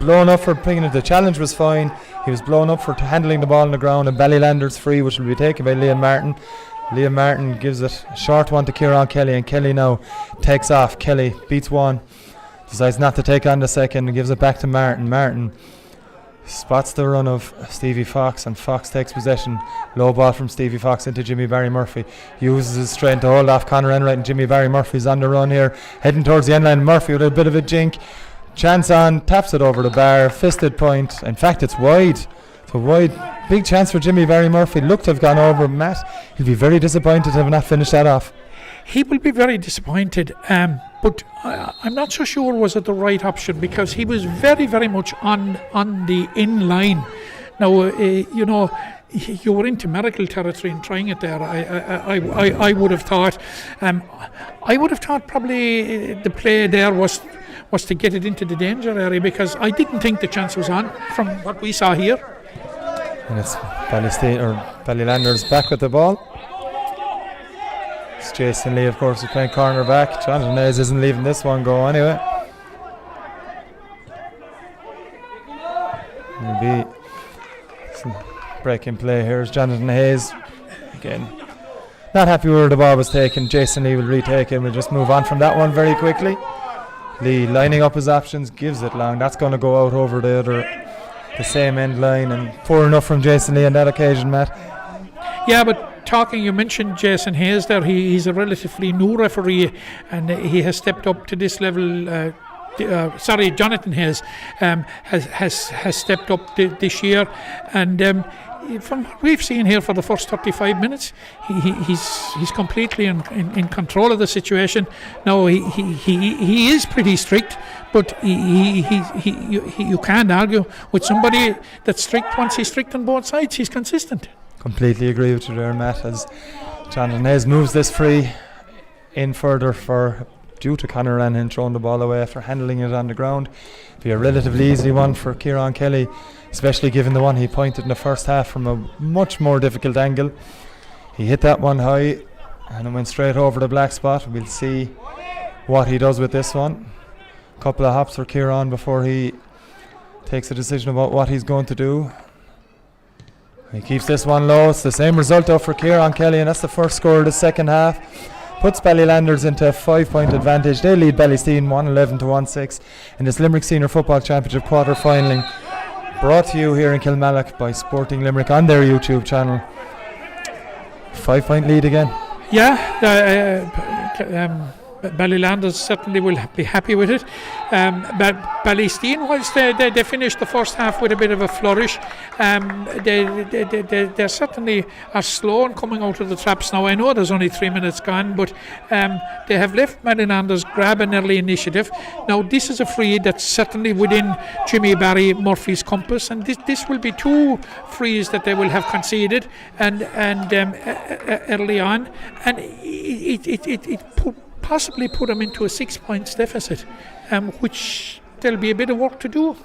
blown up for bringing it. The challenge was fine. He was blown up for handling the ball on the ground, and Ballylanders free, which will be taken by Liam Martin. Liam Martin gives it a short one to Kieran Kelly, and Kelly now takes off. Kelly beats one, decides not to take on the second, and gives it back to Martin. Martin spots the run of Stevie Fox, and Fox takes possession. Low ball from Stevie Fox into Jimmy Barry Murphy. Uses his strength to hold off Conor Enright, and Jimmy Barry Murphy's on the run here, heading towards the end line. Murphy with a bit of a jink. Chance on, taps it over the bar, fisted point. In fact, it's wide. It's a wide, big chance for Jimmy Barry Murphy. Looked to have gone over. Matt, he'll be very disappointed to have not finished that off. He will be very disappointed, but I'm not so sure was it the right option, because he was very, very much on the in line. Now, you were into miracle territory in trying it there. I would have thought. I would have thought probably the play there was to get it into the danger area, because I didn't think the chance was on from what we saw here. And it's Ballylanders back with the ball. It's Jason Lee, of course, who's playing corner back. Jonathan Hayes isn't leaving this one go anyway. It'll be some breaking play here. Is Jonathan Hayes again not happy where the ball was taken. Jason Lee will retake it. We'll just move on from that one very quickly. Lee lining up his options, gives it long. That's going to go out over the same end line, and poor enough from Jason Lee on that occasion, Matt. Yeah, but you mentioned Jason Hayes there. He's a relatively new referee, and he has stepped up to this level. Jonathan Hayes has stepped up this year, and from what we've seen here for the first 35 minutes, he's completely in control of the situation. Now he is pretty strict, but you can't argue with somebody that's strict. Once he's strict on both sides, he's consistent. Completely agree with you there, Matt, as Jonathan Hayes moves this free in further due to Conor Ranhan throwing the ball away after handling it on the ground. Be a relatively easy one for Kieran Kelly, especially given the one he pointed in the first half from a much more difficult angle. He hit that one high and it went straight over the black spot. We'll see what he does with this one. A couple of hops for Kieran before he takes a decision about what he's going to do. He keeps this one low. It's the same result though for Kieran Kelly, and that's the first score of the second half. Puts Ballylanders into a 5-point advantage. They lead Ballysteen 111-16 in this Limerick Senior Football Championship quarter-finaling. Brought to you here in Kilmallock by Sporting Limerick on their YouTube channel. 5-point lead again. Yeah, Ballylanders certainly will be happy with it. But Ballysteen, whilst they finished the first half with a bit of a flourish, they certainly are slow in coming out of the traps now. I know there's only 3 minutes gone, but they have left Ballylanders grab an early initiative. Now this is a free that's certainly within Jimmy Barry Murphy's compass, and this will be 2 frees that they will have conceded and early on, and it possibly put them into a 6-point deficit, which there'll be a bit of work to do.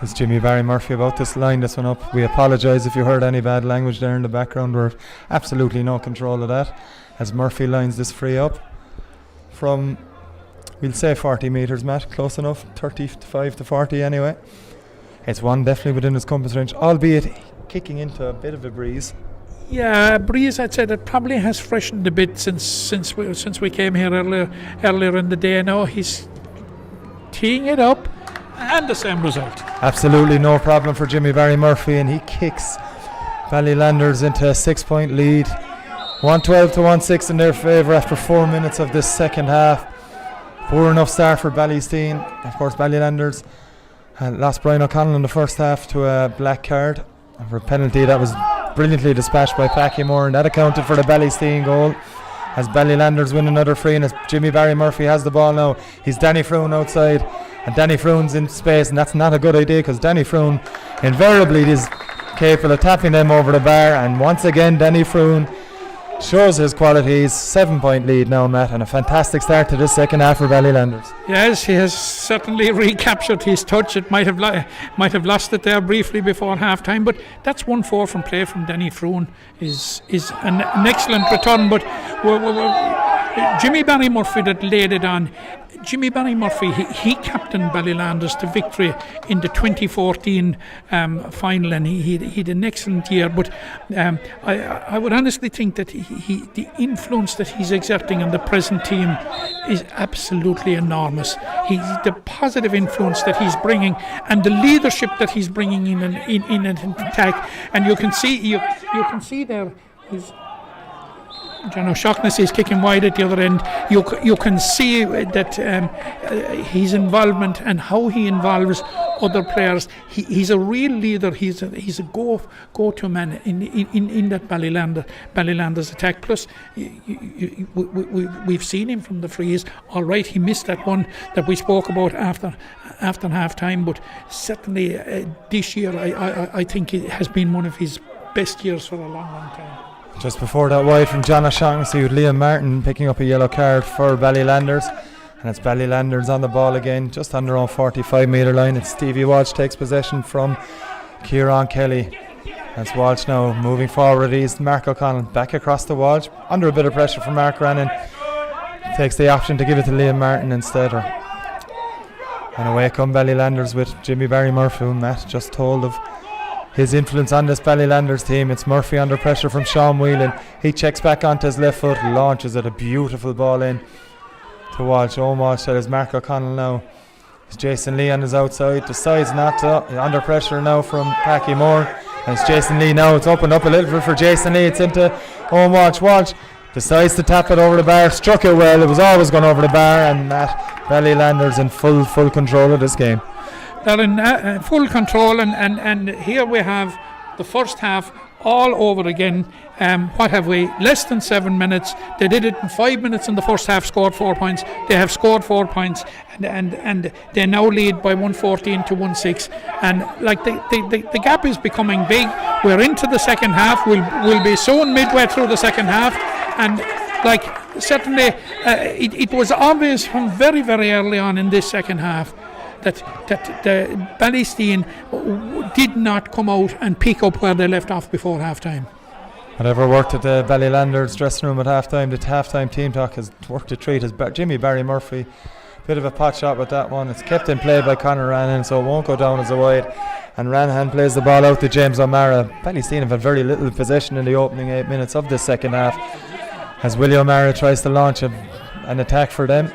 It's Jimmy Barry Murphy about to line this one up. We apologise if you heard any bad language there in the background. We're absolutely no control of that as Murphy lines this free up from, we'll say 40 metres, Matt, close enough, 35 to 40 anyway. It's one definitely within his compass range, albeit kicking into a bit of a breeze. Yeah, breeze, I'd say that probably has freshened a bit since we came here earlier in the day. Now he's teeing it up, and the same result. Absolutely no problem for Jimmy Barry Murphy, and he kicks Ballylanders into a 6-point lead. 112-16 in their favour after 4 minutes of this second half. Poor enough start for Ballysteen. Of course, Ballylanders lost Brian O'Connell in the first half to a black card for a penalty that was brilliantly dispatched by Packy Moore, and that accounted for the Ballysteen goal as Ballylanders win another free, and as Jimmy Barry Murphy has the ball now, he's Danny Froon outside, and Danny Froon's in space, and that's not a good idea because Danny Froon invariably is capable of tapping them over the bar, and once again Danny Froon shows his qualities. 7-point lead now, Matt, and a fantastic start to this second half for Ballylanders. Yes, he has certainly recaptured his touch. It might have lost it there briefly before half time, but that's 1-4 from play from Danny Froon is an excellent return. But Jimmy Barry Murphy that laid it on. Jimmy Barry Murphy, he captained Ballylanders to victory in the 2014 final, and he had an excellent year. But I would honestly think that the influence that he's exerting on the present team is absolutely enormous. The positive influence that he's bringing, and the leadership that he's bringing in an attack, and you can see there. John O'Shaughnessy is kicking wide at the other end. You can see that his involvement and how he involves other players. He's a real leader. He's a go-to man in that Ballylanders attack. Plus, we've seen him from the frees. All right, he missed that one that we spoke about after half time, but certainly this year I think it has been one of his best years for a long time. Just before that wide from John O'Shaughnessy with Liam Martin picking up a yellow card for Ballylanders, and it's Ballylanders on the ball again, just on their own 45 metre line. It's Stevie Walsh takes possession from Kieran Kelly. That's Walsh now moving forward. He's Mark O'Connell back across the Walsh, under a bit of pressure from Mark Rannan. Takes the option to give it to Liam Martin instead. And away come Ballylanders with Jimmy Barry Murphy, who Matt just told of his influence on this Ballylanders team. It's Murphy under pressure from Sean Whelan. He checks back onto his left foot, launches it, a beautiful ball in to Walsh. Owen Walsh, that is Mark O'Connell now. It's Jason Lee on his outside, decides not to. Under pressure now from Packy Moore. And it's Jason Lee now. It's opened up a little bit for Jason Lee. It's into Owen Walsh. Walsh decides to tap it over the bar. Struck it well. It was always going over the bar, and that Ballylanders in full control of this game. They're in full control, and here we have the first half all over again. What have we? Less than 7 minutes. They did it in 5 minutes in the first half, scored 4 points. They have scored 4 points, and they now lead by 114 to 1-6. And like the gap is becoming big. We're into the second half. We'll be soon midway through the second half, and like certainly it was obvious from very early on in this second half that the Ballysteen did not come out and pick up where they left off before half-time. Whatever worked at the Ballylanders dressing room at half-time, the half-time team talk has worked a treat. As Jimmy Barry Murphy, bit of a pot shot with that one. It's kept in play by Conor Rannan, so it won't go down as a wide. And Ranhan plays the ball out to James O'Mara. Ballysteen have had very little possession in the opening 8 minutes of the second half, as Willie O'Mara tries to launch an attack for them.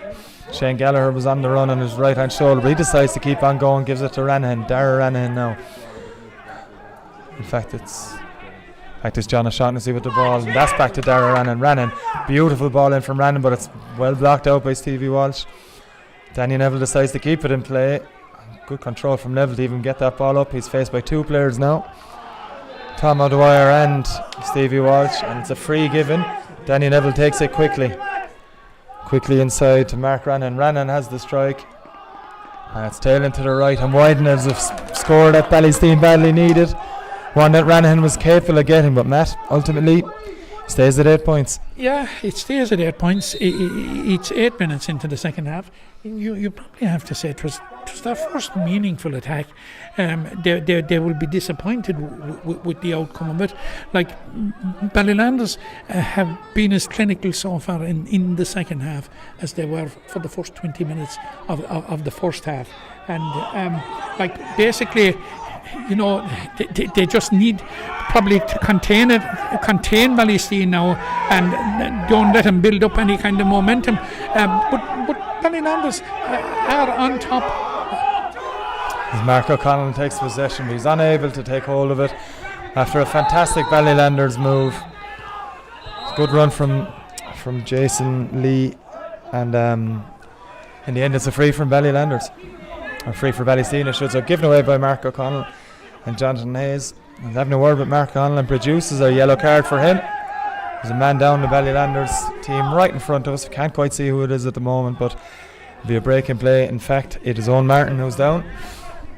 Shane Gallagher was on the run on his right hand shoulder, but he decides to keep on going, gives it to Ranhan. Dara Ranhan now. In fact, it's John O'Shaughnessy with the ball, and that's back to Dara Rannan. Rannan, beautiful ball in from Rannan, but it's well blocked out by Stevie Walsh. Danny Neville decides to keep it in play. Good control from Neville to even get that ball up. He's faced by 2 players now, Tom O'Dwyer and Stevie Walsh, and it's a free given. Danny Neville takes it quickly inside to Mark Rannan. Rannan has the strike, and it's tailing to the right, and Wyden has a score that Ballysteen badly needed, one that Rannan was capable of getting, but Matt ultimately stays at 8 points. Yeah, it stays at 8 points. It's 8 minutes into the second half. You probably have to say it was their first meaningful attack. They will be disappointed with the outcome of it. Like Ballylanders have been as clinical so far in the second half as they were for the first 20 minutes of the first half, and like basically, you know, they just need probably to contain Ballysteen now, and don't let them build up any kind of momentum. But Ballylanders are on top. As Mark O'Connell takes possession, but he's unable to take hold of it after a fantastic Ballylanders move. It's a good run from Jason Lee, and in the end it's a free from Ballylanders, or free for Ballysteen I should say, given away by Mark O'Connell and Jonathan Hayes. He's having a word with Mark O'Connell and produces a yellow card for him. There's a man down the Ballylanders team right in front of us. We can't quite see who it is at the moment, but it'll be a break in play. In fact, it is Owen Martin who's down.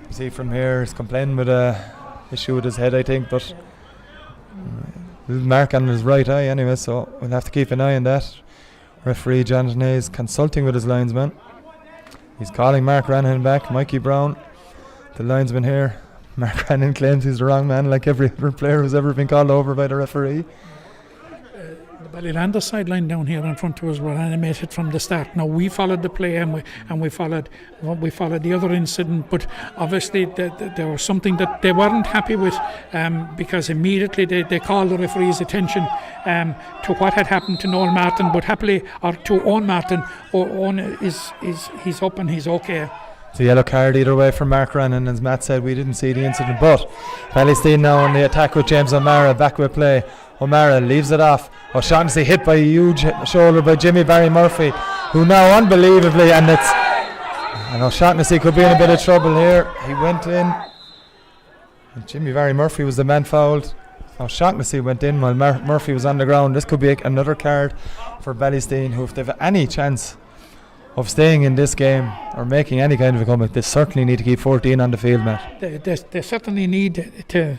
You see from here, he's complaining with a issue with his head, I think, but little mark on his right eye anyway, so we'll have to keep an eye on that. Referee Jonathan Hayes consulting with his linesman. He's calling Mark Rannan back. Mikey Brown, the linesman here. Mark Rannan claims he's the wrong man, like every other player who's ever been called over by the referee. The Ballylanders sideline down here in front of us were animated from the start. Now we followed the play and we followed the other incident, but obviously there was something that they weren't happy with, because immediately they called the referee's attention to what had happened to Noel Martin, but happily, or to Owen Martin. Owen he's up and he's okay. It's a yellow card either way from Mark Rannan. As Matt said, we didn't see the incident, but Ballysteen now on the attack with James O'Mara, back with play. O'Mara leaves it off. O'Shaughnessy hit by a huge shoulder by Jimmy Barry Murphy, who now unbelievably, and O'Shaughnessy could be in a bit of trouble here. He went in, and Jimmy Barry Murphy was the man fouled. O'Shaughnessy went in while Murphy was on the ground. This could be another card for Ballysteen, who, if they've any chance of staying in this game or making any kind of a comeback, they certainly need to keep 14 on the field, Matt. They certainly need to.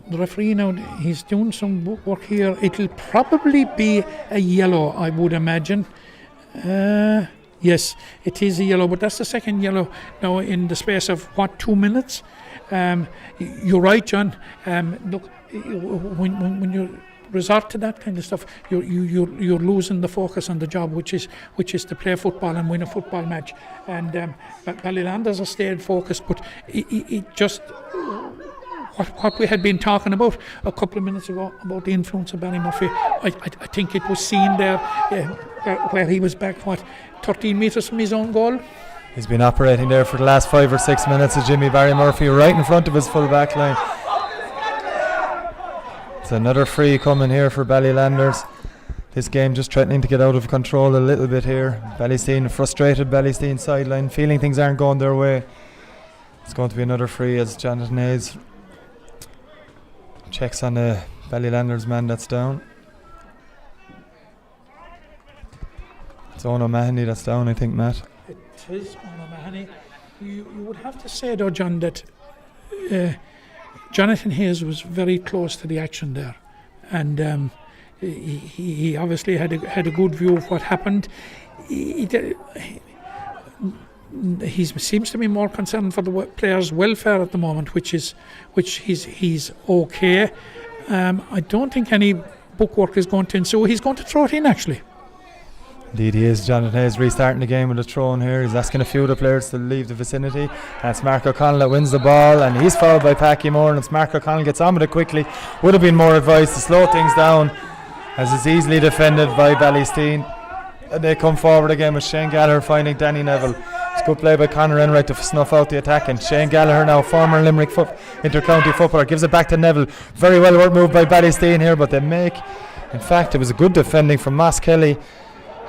The referee now, he's doing some work here. It'll probably be a yellow, I would imagine. Yes, it is a yellow, but that's the second yellow now in the space of 2 minutes. You're right, John. Look, when you resort to that kind of stuff, you're losing the focus on the job, which is to play football and win a football match. And Ballylanders have stayed focused, but it just. What we had been talking about a couple of minutes ago about the influence of Barry Murphy, I think it was seen there where he was back 13 metres from his own goal. He's been operating there for the last 5 or 6 minutes of Jimmy Barry Murphy right in front of his full back line. It's another free coming here for Ballylanders. This game just threatening to get out of control a little bit here. Ballysteen, frustrated Ballysteen sideline, feeling things aren't going their way. It's going to be another free as Jonathan Hayes checks on the Ballylanders man that's down. It's Owen O'Mahony that's down, I think, Matt. It is Owen O'Mahony. You would have to say, though, John, that Jonathan Hayes was very close to the action there, and he obviously had a good view of what happened. He seems to be more concerned for the players' welfare at the moment, which he's okay. I don't think any bookwork is going to ensue. He's going to throw it in, actually. Indeed he is. Jonathan Hayes restarting the game with a throw in here. He's asking a few of the players to leave the vicinity. That's Mark O'Connell that wins the ball, and he's fouled by Packy Moore, and it's Mark O'Connell gets on with it quickly. Would have been more advice to slow things down, as it's easily defended by Ballysteen. And they come forward again with Shane Gallagher finding Danny Neville. It's good play by Conor Enright to snuff out the attack, and Shane Gallagher, now former Limerick inter-county footballer, gives it back to Neville. Very well worked move by Ballysteen here, but in fact it was a good defending from Moss Kelly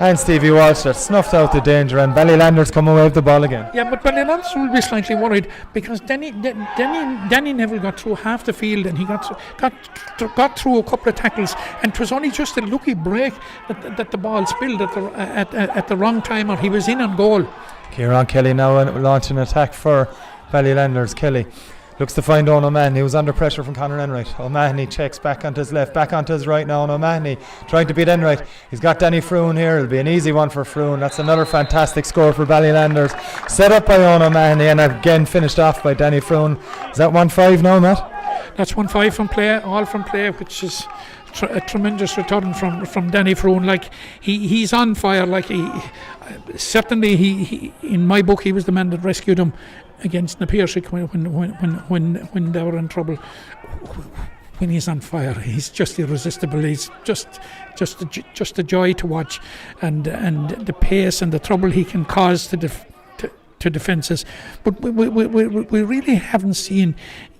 and Stevie Walsh that snuffed out the danger, and Ballylanders come away with the ball again. Yeah, but Ballylanders will be slightly worried because Danny Neville got through half the field, and he got through a couple of tackles, and it was only just a lucky break that the ball spilled at the wrong time, or he was in on goal. Kieran Kelly now launching an attack for Ballylanders. Kelly looks to find Owen O'Mahony, who's under pressure from Conor Enright. O'Mahony checks back onto his left, back onto his right now, and O'Mahony trying to beat Enright. He's got Danny Froon here. It'll be an easy one for Froon. That's another fantastic score for Ballylanders. Set up by Owen O'Mahony and again finished off by Danny Froon. Is that 1-5 now, Matt? That's 1-5 from play, all from play, which is a tremendous return from Danny Froon. Like he's on fire. Like he in my book he was the man that rescued him against Napirshick when they were in trouble. When he's on fire, he's just irresistible. He's just a joy to watch, and the pace and the trouble he can cause to defences. But we really haven't seen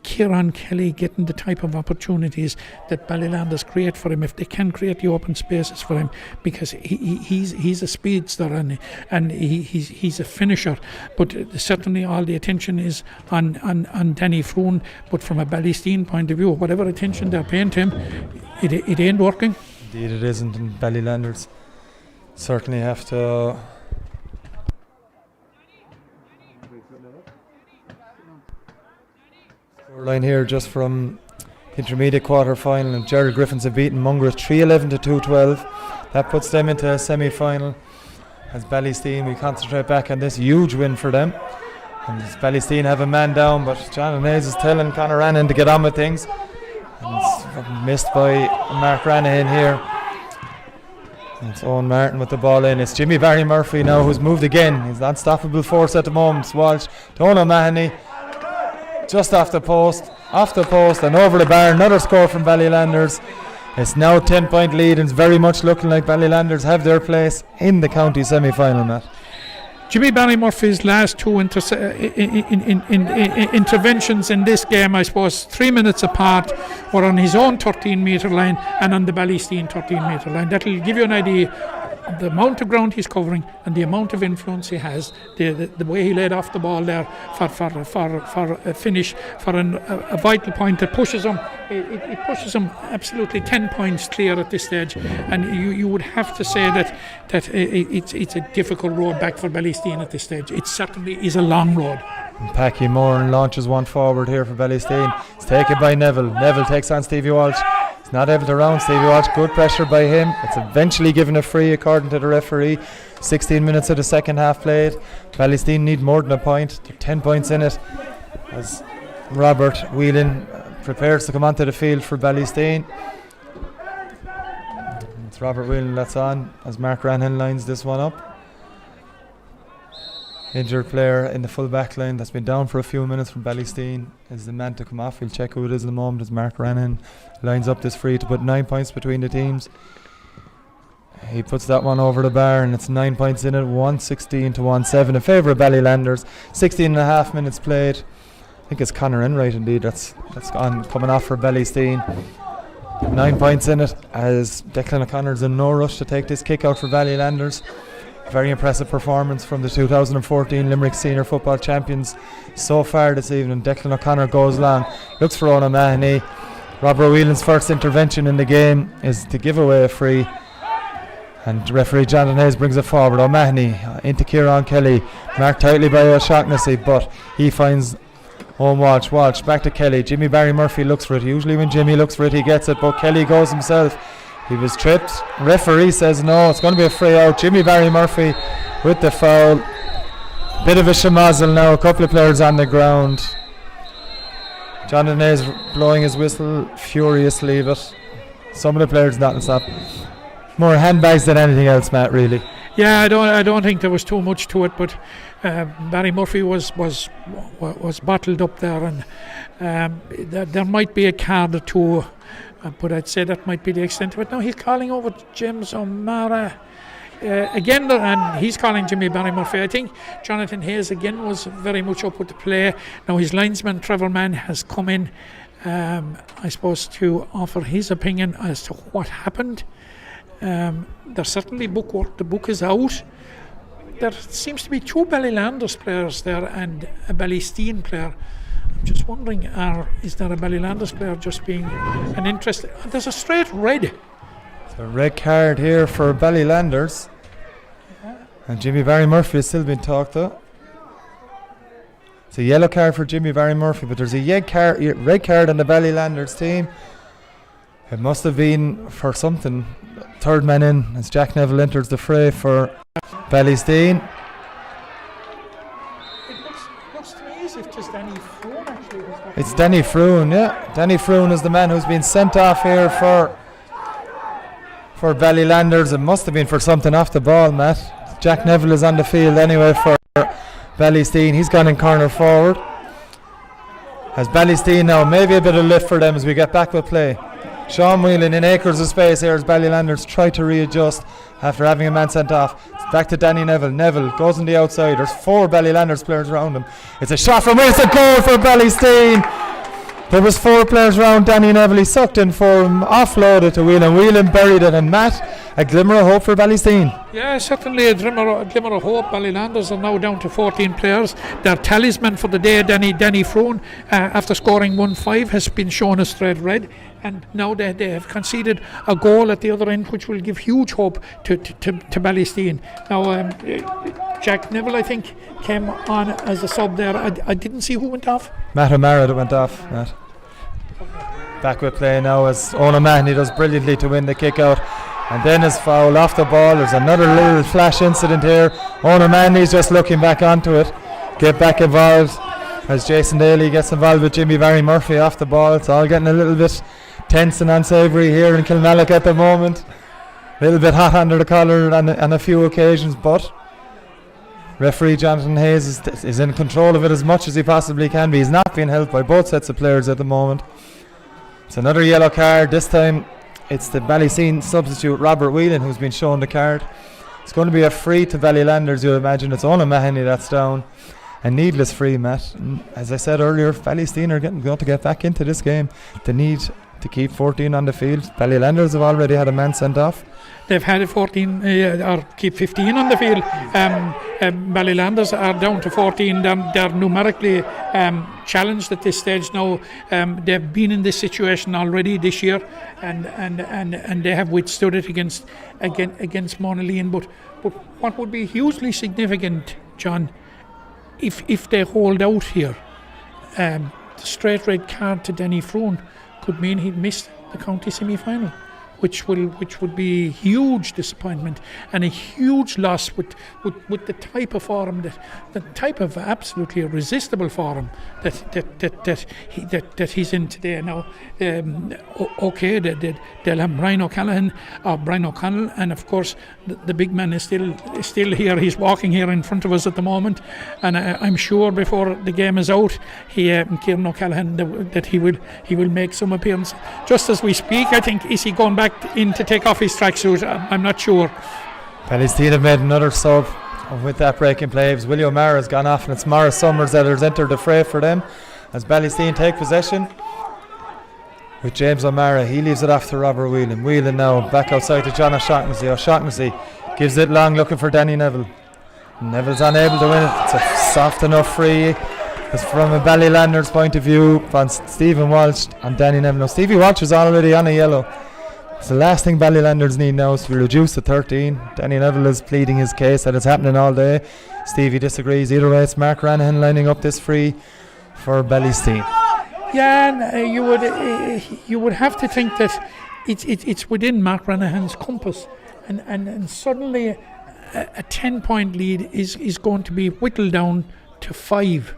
Kieran Kelly getting the type of opportunities that Ballylanders create for him, if they can create the open spaces for him, because he's a speedster and he's a finisher. But certainly all the attention is on Danny Froon. But from a Ballysteen point of view, whatever attention they're paying to him, it ain't working. Indeed it isn't, and Ballylanders certainly have to line here just from intermediate quarter final, and Gerald Griffins have beaten Mungreth 3-11 to 2-12. That puts them into a semi-final. As Ballysteen, we concentrate back on this huge win for them, and Ballysteen have a man down, but John Hayes is telling Conor Rannan to get on with things, and it's missed by Mark Ranahan here. It's Owen Martin with the ball in. It's Jimmy Barry Murphy now who's moved again. He's the unstoppable force at the moment. Walsh to Owen O'Mahony. Just off the post and over the bar. Another score from Ballylanders. It's now 10-point lead and it's very much looking like Ballylanders have their place in the county semi-final, Matt. Jimmy Barry Murphy's last two interventions in this game, I suppose 3 minutes apart, were on his own 13-metre line and on the Ballysteen 13-metre line. That will give you an idea of the amount of ground he's covering and the amount of influence he has, the way he laid off the ball there for a finish, for a vital point that pushes him. It pushes him absolutely 10 points clear at this stage, and you would have to say that it's a difficult road back for Ballysteen at this stage. It certainly is a long road. Packy Moran launches one forward here for Ballysteen. It's taken by Neville. Neville takes on Stevie Walsh. He's not able to round Stevie Walsh. Good pressure by him. It's eventually given a free according to the referee. 16 minutes of the second half played. Ballysteen need more than a point. They're 10 points in it as Robert Whelan prepares to come onto the field for Ballysteen. It's Robert Whelan that's on as Mark Ranhan lines this one up. Injured player in the full back line that's been down for a few minutes from Ballysteen is the man to come off. We'll check who it is in a moment as Mark Ranhan lines up this free to put 9 points between the teams. He puts that one over the bar and it's 9 points in it, 116 to 1-7 in favour of Ballylanders. 16 and a half minutes played. I think it's Conor Enright indeed that's coming off for Ballysteen. 9 points in it as Declan O'Connor's in no rush to take this kick out for Ballylanders. Very impressive performance from the 2014 Limerick Senior Football Champions so far this evening. Declan O'Connor goes long, looks for Owen O'Mahony. Robert Whelan's first intervention in the game is to give away a free, and referee Jonathan Hayes brings it forward. O'Mahony into Kieran Kelly, marked tightly by O'Shaughnessy, but he finds Owen Walsh. Walsh back to Kelly. Jimmy Barry Murphy looks for it. Usually when Jimmy looks for it he gets it, but Kelly goes himself. He was tripped. Referee says no, it's going to be a free out. Jimmy Barry Murphy with the foul. Bit of a shemazel now, a couple of players on the ground. Jonathan Hayes blowing his whistle furiously, but some of the players not stop. More handbags than anything else, Matt, really. Yeah, I don't think there was too much to it, but Barry Murphy was bottled up there, and there might be a card or two. But I'd say that might be the extent of it. Now he's calling over James O'Mara again, and he's calling Jimmy Barry Murphy. I think Jonathan Hayes again was very much up with the play. Now his linesman Trevor Mann has come in, I suppose, to offer his opinion as to what happened. There's certainly book work. The book is out. There seems to be two Ballylanders players there and a Ballysteen player. I'm just wondering, is there a Ballylanders player just being an interest? There's a straight red. It's a red card here for Ballylanders. And Jimmy Barry Murphy has still been talked to. It's a yellow card for Jimmy Barry Murphy, but there's a red card on the Ballylanders team. It must have been for something. Third man in as Jack Neville enters the fray for Ballysteen. It's Danny Froon, yeah. Danny Froon is the man who's been sent off here for Ballylanders. It must have been for something off the ball, Matt. Jack Neville is on the field anyway for Ballysteen. He's gone in corner forward. As Ballysteen now, maybe a bit of lift for them as we get back with play. Sean Whelan in acres of space here as Ballylanders try to readjust after having a man sent off. It's back to Danny Neville. Neville goes on the outside. There's four Ballylanders players around him. It's a shot from Whelan. It's a goal for Ballysteen. There was four players around Danny Neville. He sucked in for him, offloaded to Whelan. Whelan buried it, and Matt, a glimmer of hope for Ballysteen. Yeah, certainly a glimmer of hope. Ballylanders are now down to 14 players. Their talisman for the day, Danny Froon, after scoring 1-5, has been shown a straight red. And now they have conceded a goal at the other end, which will give huge hope to Ballysteen. Now, Jack Neville, I think, came on as a sub there. I didn't see who went off. Matt O'Mara that went off. Matt. Back with play now as Owen O'Mahony does brilliantly to win the kick out. And then his foul off the ball. There's another little flash incident here. Owen O'Mahony's just looking back onto it. Get back involved as Jason Daly gets involved with Jimmy Barry Murphy off the ball. It's all getting a little bit tense and unsavoury here in Kilmallock at the moment. A little bit hot under the collar on a few occasions, but referee Jonathan Hayes is in control of it as much as he possibly can be. He's not being helped by both sets of players at the moment. It's another yellow card. This time it's the Ballysteen substitute Robert Whelan who's been shown the card. It's going to be a free to Ballylanders, you'd imagine. It's Owen Mahoney that's down. A needless free, Matt. And as I said earlier, Ballysteen are going to get back into this game. They need to keep 14 on the field. Ballylanders have already had a man sent off. They've had a 14 or keep 15 on the field. Ballylanders are down to 14. They're numerically challenged at this stage now. They've been in this situation already this year, and they have withstood it against Monaleen. But what would be hugely significant, John, if they hold out here, the straight red card to Danny Froon could mean he'd missed the county semi-final, which would be huge disappointment and a huge loss with the type of form the type of absolutely irresistible form that he's in today. Now, okay, they'll have Brian O'Connell, and of course the big man is still here. He's walking here in front of us at the moment, and I'm sure before the game is out, Kieran O'Callaghan, that he will make some appearance just as we speak. I think, is he going back in to take off his tracksuit? I'm not sure. Ballysteen have made another sub with that breaking play. Willie O'Mara has gone off, and it's Morris Summers that has entered the fray for them as Ballysteen take possession with James O'Mara. He leaves it off to Robert Whelan. Whelan now back outside to John O'Shaughnessy. O'Shaughnessy gives it long, looking for Danny Neville. Neville's unable to win it. It's a soft enough free. It's from a Ballylanders point of view on Stephen Walsh and Danny Neville. Now Stevie Walsh is already on a yellow. So the last thing Ballylanders need now is to reduce to 13. Danny Neville is pleading his case that it's happening all day. Stevie disagrees. Either way, it's Mark Ranahan lining up this free for Ballysteen. Yeah, and you would have to think that it's within Mark Ranahan's compass, and suddenly a 10-point lead is going to be whittled down to 5,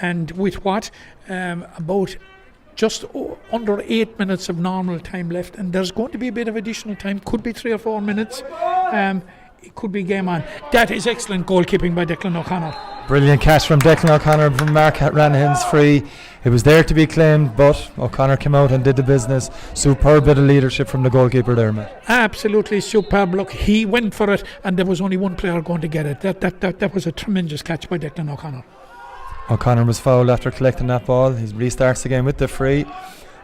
and with what about just under 8 minutes of normal time left, and there's going to be a bit of additional time, could be 3 or 4 minutes. It could be game on. That is excellent goalkeeping by Declan O'Connor. Brilliant catch from Declan O'Connor from Mark Ranahan's free. It was there to be claimed, but O'Connor came out and did the business. Superb bit of leadership from the goalkeeper there, Matt. Absolutely superb. Look, he went for it, and there was only one player going to get it. That was a tremendous catch by Declan O'Connor. O'Connor was fouled after collecting that ball. He restarts the game with the free.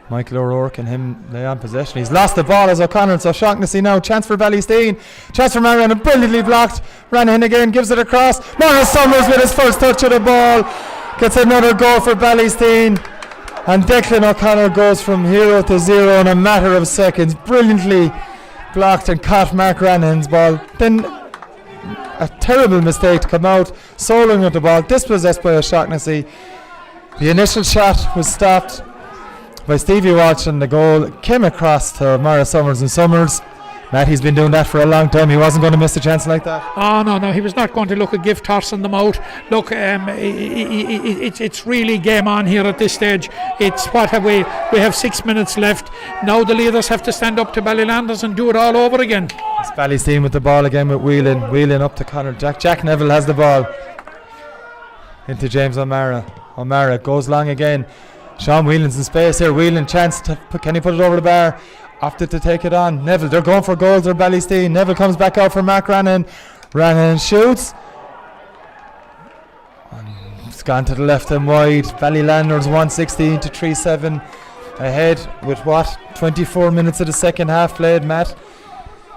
Michael O'Rourke and him lay on possession. He's lost the ball as O'Connor, so Shaughnessy now. Chance for Ballysteen. Chance for Marion, and brilliantly blocked. Ranahan again gives it across. Morris Summers with his first touch of the ball gets another goal for Ballysteen. And Declan O'Connor goes from 0 to 0 in a matter of seconds. Brilliantly blocked and caught Mark Ranahan's ball. Then a terrible mistake to come out, soloing with the ball, dispossessed by O'Shaughnessy. The initial shot was stopped by Stevie Walsh, and the goal came across to Morris Summers, and Summers, Matt, he's been doing that for a long time. He wasn't going to miss a chance like that. Oh no, he was not going to look a gift tossing them out. Look, it's really game on here at this stage. It's what have we have 6 minutes left. Now the leaders have to stand up to Ballylanders and do it all over again. It's Ballysteen with the ball again with Whelan up to Connor. Jack Neville has the ball into James O'Mara goes long again. Sean Whelan's in space here. Whelan chance to can he put it over the bar? Opted to take it on. Neville, they're going for goals. They're Ballysteen. Neville comes back out for Mark Ranahan. Ranahan shoots. It's gone to the left and wide. Ballylanders 116 to 3-7 ahead with 24 minutes of the second half played, Matt.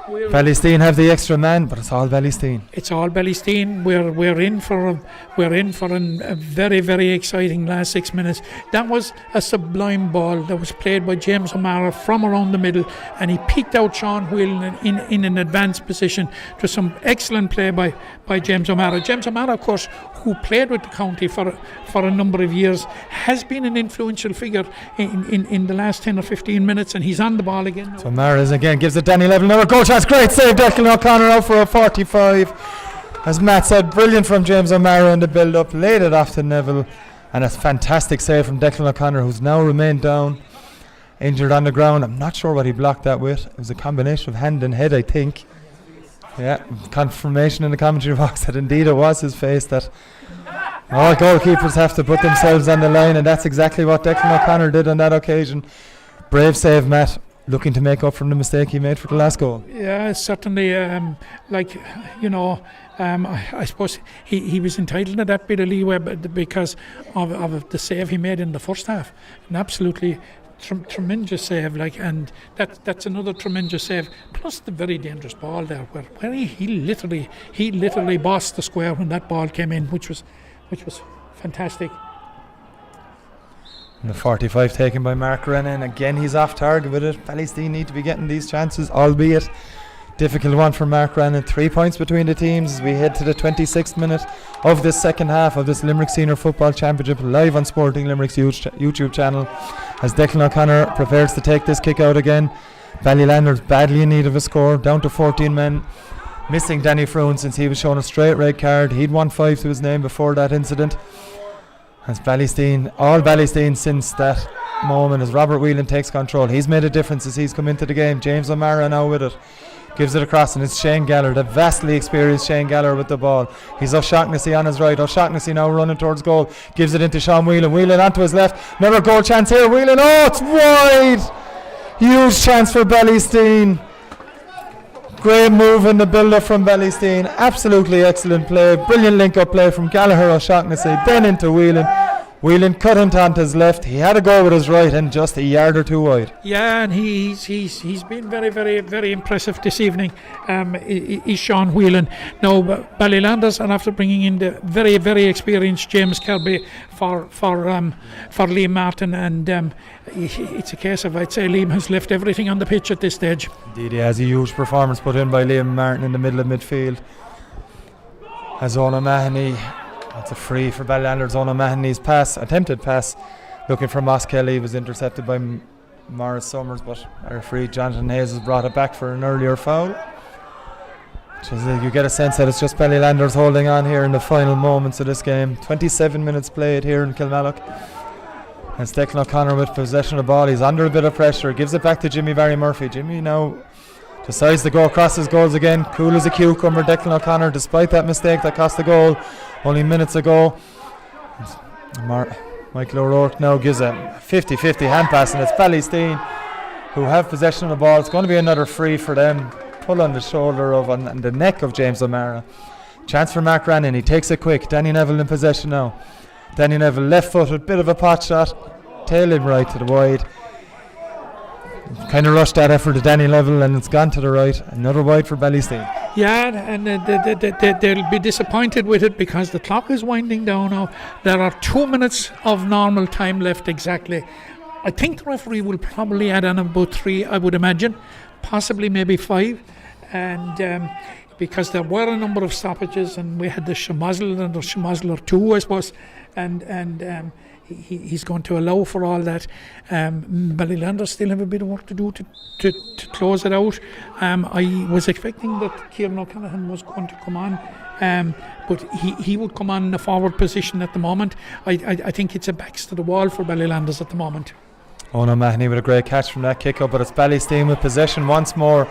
Ballysteen have the extra man, but it's all Ballysteen. It's all Ballysteen. We're in for a very, very exciting last 6 minutes. That was a sublime ball that was played by James O'Mara from around the middle, and he peeked out Sean Whelan in an advanced position. It was some excellent play by James O'Mara. James O'Mara, of course, who played with the county for a number of years, has been an influential figure in the last 10 or 15 minutes, and he's on the ball again. So O'Mara again gives it Danny Neville. Another goal chance. Great save, Declan O'Connor out for a 45. As Matt said, brilliant from James O'Mara in the build-up. Laid it off to Neville, and a fantastic save from Declan O'Connor, who's now remained down injured on the ground. I'm not sure what he blocked that with. It was a combination of hand and head, I think. Yeah, confirmation in the commentary box that indeed it was his face. That all goalkeepers have to put themselves on the line, and that's exactly what Declan O'Connor did on that occasion. Brave save, Matt, looking to make up from the mistake he made for the last goal. Yeah, certainly. I suppose he was entitled to that bit of leeway because of the save he made in the first half. An absolutely tremendous save, and that's another tremendous save. Plus the very dangerous ball there, where he literally bossed the square when that ball came in, which was fantastic. And the 45 taken by Mark Rennan. Again, he's off target with it. Ballysteen need to be getting these chances, albeit difficult one for Mark Rennan. 3 points between the teams as we head to the 26th minute of this second half of this Limerick Senior Football Championship, live on Sporting Limerick's YouTube channel, as Declan O'Connor prepares to take this kick out again. Ballylanders badly in need of a score, down to 14 men, missing Danny Froon since he was shown a straight red card. He'd won 5 to his name before that incident. As all Ballysteen since that moment, as Robert Whelan takes control. He's made a difference as he's come into the game. James O'Mara now with it. Gives it across, and it's Shane Galler, the vastly experienced Shane Galler with the ball. He's O'Shaughnessy on his right. O'Shaughnessy now running towards goal. Gives it into Sean Whelan. Whelan onto his left. Another goal chance here. Whelan, it's wide! Huge chance for Ballysteen. Great move in the build-up from Ballysteen. Absolutely excellent play. Brilliant link-up play from Gallagher, O'Shaughnessy, then into Whelan. Whelan cut into onto his left. He had a go with his right and just a yard or two wide. Yeah, and he's been very, very, very impressive this evening. He's Sean Whelan. Now Ballylanders are after bringing in the very, very experienced James Kirby for Liam Martin, and it's a case of, I'd say, Liam has left everything on the pitch at this stage. Indeed, he has a huge performance put in by Liam Martin in the middle of midfield. As Owen Mahoney. That's a free for Ballylanders. Owen Mahoney's attempted pass, looking for Moss Kelly, was intercepted by Morris Summers, but our referee Jonathan Hayes has brought it back for an earlier foul. You get a sense that it's just Ballylanders holding on here in the final moments of this game. 27 minutes played here in Kilmallock. And Declan O'Connor with possession of the ball. He's under a bit of pressure. Gives it back to Jimmy Barry Murphy. Jimmy now decides to go across his goals again. Cool as a cucumber, Declan O'Connor, despite that mistake that cost the goal only minutes ago. Michael O'Rourke now gives a 50-50 hand pass, and it's Ballysteen who have possession of the ball. It's going to be another free for them. Pull on the shoulder of and the neck of James O'Mara. Chance for Mark Rannan. He takes it quick. Danny Neville in possession now. Danny Neville left footed, bit of a pot shot, tail him right to the wide. Kind of rushed that effort to Danny Neville, and it's gone to the right. Another wide for Ballysteen. Yeah, and they'll be disappointed with it because the clock is winding down now. There are 2 minutes of normal time left exactly. I think the referee will probably add on about 3, I would imagine, possibly maybe 5, and because there were a number of stoppages, and we had the Schmozzle and the Schmozzler 2, I suppose, and he's going to allow for all that. Ballylanders still have a bit of work to do to close it out. I was expecting that Kieran O'Callaghan was going to come on, but he would come on in a forward position at the moment. I think it's a backs to the wall for Ballylanders at the moment. Owen Mahoney with a great catch from that kick up, but it's Ballysteen with possession once more.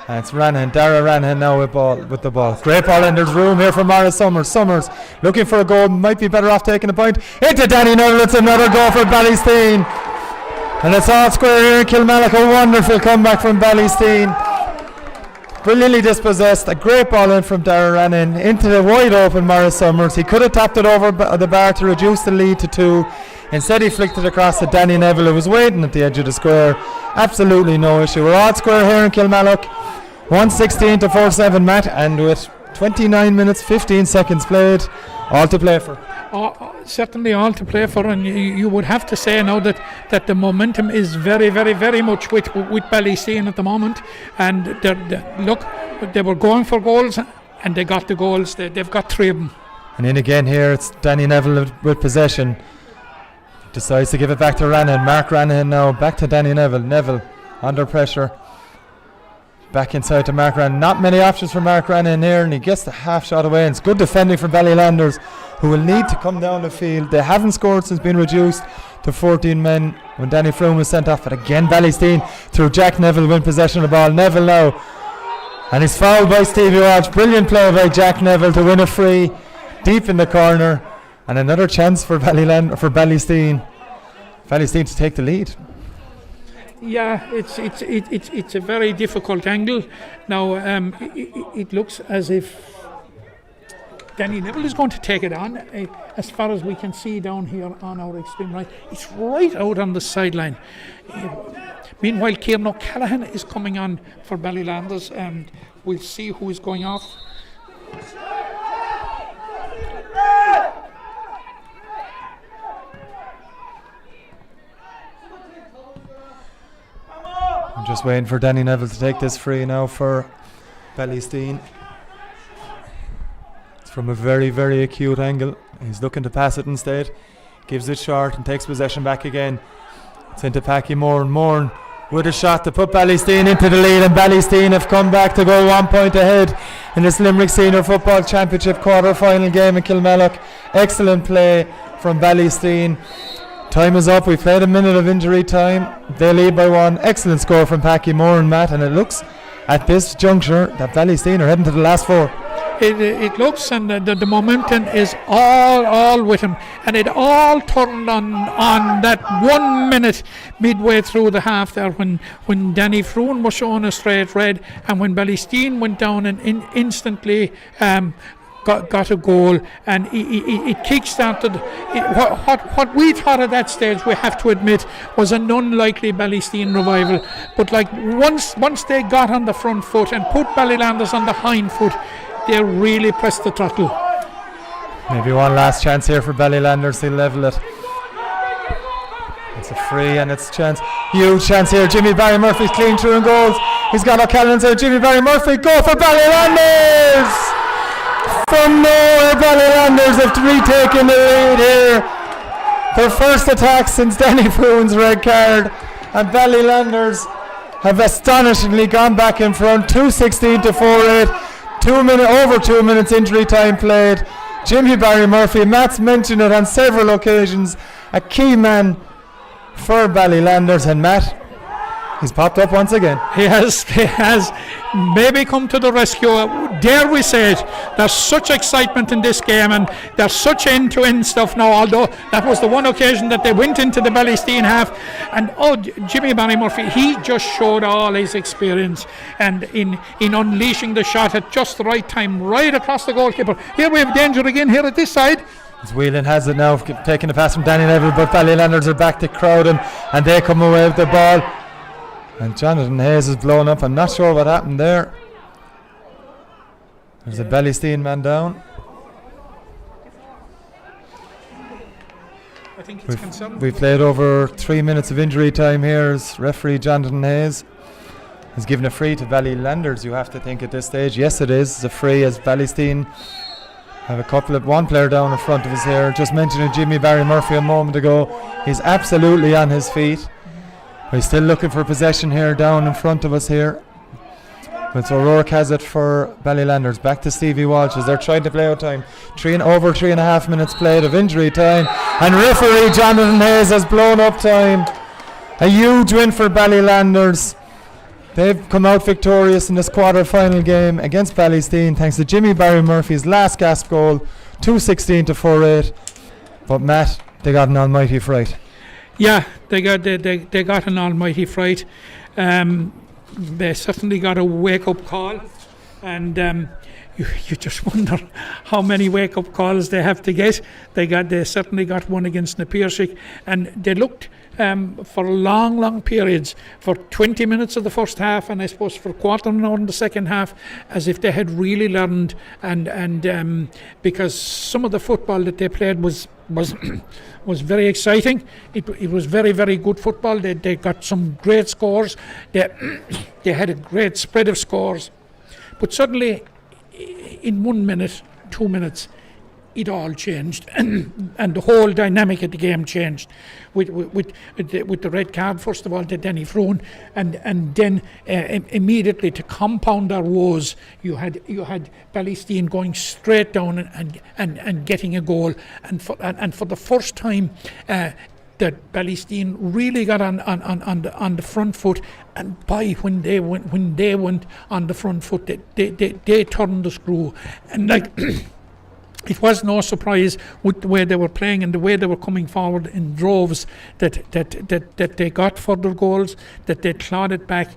And it's Dara Ranhan now with the ball. Great ball, and there's room here for Morris Summers. Summers looking for a goal, might be better off taking a point. Into Danny Neville, it's another goal for Ballysteen. And it's all square here in Kilmallock. A wonderful comeback from Ballysteen. Brilliantly dispossessed. A great ball in from Dara Rannan into the wide open Morris Summers. He could have tapped it over the bar to reduce the lead to 2. Instead he flicked it across to Danny Neville, who was waiting at the edge of the square. Absolutely no issue. We're all square here in Kilmallock. 1:16 to 4-7, Matt, and with 29 minutes 15 seconds played, all to play for. Certainly all to play for, and you would have to say now that the momentum is very, very, very much with Ballysteen at the moment. And look, they were going for goals and they got the goals. They've got 3 of them. And in again here, it's Danny Neville with possession. Decides to give it back to Rannan. Mark Rannan now back to Danny Neville. Neville under pressure. Back inside to Mark Rannan. Not many options for Mark Rannan here, and he gets the half shot away. And it's good defending from Ballylanders, who will need to come down the field. They haven't scored since being reduced to 14 men when Danny Froome was sent off. But again, Ballysteen through Jack Neville win possession of the ball. Neville now, and he's fouled by Stevie Walsh. Brilliant play by Jack Neville to win a free deep in the corner, and another chance for Ballysteen to take the lead. Yeah, it's a very difficult angle. Now it looks as if Danny Neville is going to take it on. As far as we can see down here on our extreme right, it's right out on the sideline. Meanwhile, Kieran O'Callaghan is coming on for Ballylanders, and we'll see who is going off. I'm just waiting for Danny Neville to take this free now for Ballysteen. It's from a very, very acute angle. He's looking to pass it instead. Gives it short and takes possession back again. It's into Packy Moran. Moran with a shot to put Ballysteen into the lead, and Ballysteen have come back to go 1 point ahead in this Limerick Senior Football Championship quarter-final game in Kilmallock. Excellent play from Ballysteen. Time is up. We've played a minute of injury time. They lead by 1. Excellent score from Packy Moran, Matt, and it looks at this juncture that Ballysteen are heading to the last 4. It looks, and the momentum is all with him, and it all turned on that 1 minute midway through the half there when Danny Froome was shown a straight red, and when Ballysteen went down and instantly got a goal, and it kick-started what we thought at that stage, we have to admit, was an unlikely Ballysteen revival. But like once they got on the front foot and put Ballylanders on the hind foot, they really pressed the throttle. Maybe one last chance here for Ballylanders to level it. It's a free, and it's a chance. Huge chance here. Jimmy Barry Murphy's clean through and goals. He's got O'Callaghan inside. Jimmy Barry Murphy, go for Ballylanders! From nowhere, Ballylanders have retaken the lead here. Their first attack since Danny Froome's red card, and Ballylanders have astonishingly gone back in front, 2:16 to 4-8. Over 2 minutes injury time played. Jimmy Barry Murphy, Matt's mentioned it on several occasions, a key man for Ballylanders, and Matt, he's popped up once again. He has maybe come to the rescue. Dare we say it? There's such excitement in this game, and there's such end-to-end stuff now, although that was the one occasion that they went into the Ballysteen half, and Jimmy Barry Murphy, he just showed all his experience, and in unleashing the shot at just the right time, right across the goalkeeper. Here we have danger again here at this side. As Whelan has it now, taking the pass from Danny Neville, but Ballylanders are back to crowd him, and they come away with the ball. And Jonathan Hayes is blown up. I'm not sure what happened there. There's a Ballysteen man down. I think it's concerned. We've played over 3 minutes of injury time here as referee Jonathan Hayes has given a free to Ballylanders, you have to think at this stage. Yes, it is. It's a free as Ballysteen have one player down in front of us here. Just mentioning Jimmy Barry Murphy a moment ago. He's absolutely on his feet. He's still looking for possession here down in front of us here. But so O'Rourke has it for Ballylanders. Back to Stevie Walsh as they're trying to play out time. Over 3.5 minutes played of injury time. And referee Jonathan Hayes has blown up time. A huge win for Ballylanders. They've come out victorious in this quarter-final game against Ballysteen thanks to Jimmy Barry Murphy's last gasp goal, 2:16 to 4-8. But Matt, they got an almighty fright. Yeah, they got an almighty fright. They certainly got a wake-up call, and you just wonder how many wake-up calls they have to get. They certainly got one against Napirsik, and they looked for long periods, for 20 minutes of the first half, and I suppose for a quarter of an hour in the second half, as if they had really learned, and because some of the football that they played was very exciting. It was very good football. They got some great scores. They had a great spread of scores, but suddenly in 1 minute, 2 minutes, it all changed, and the whole dynamic of the game changed with the red card, first of all, to Danny Froon, and then immediately, to compound our woes, you had Ballysteen going straight down and getting a goal, and for the first time that Ballysteen really got on the front foot, and when they went on the front foot, they turned the screw, and like. It was no surprise with the way they were playing and the way they were coming forward in droves that they got further goals, that they clawed it back.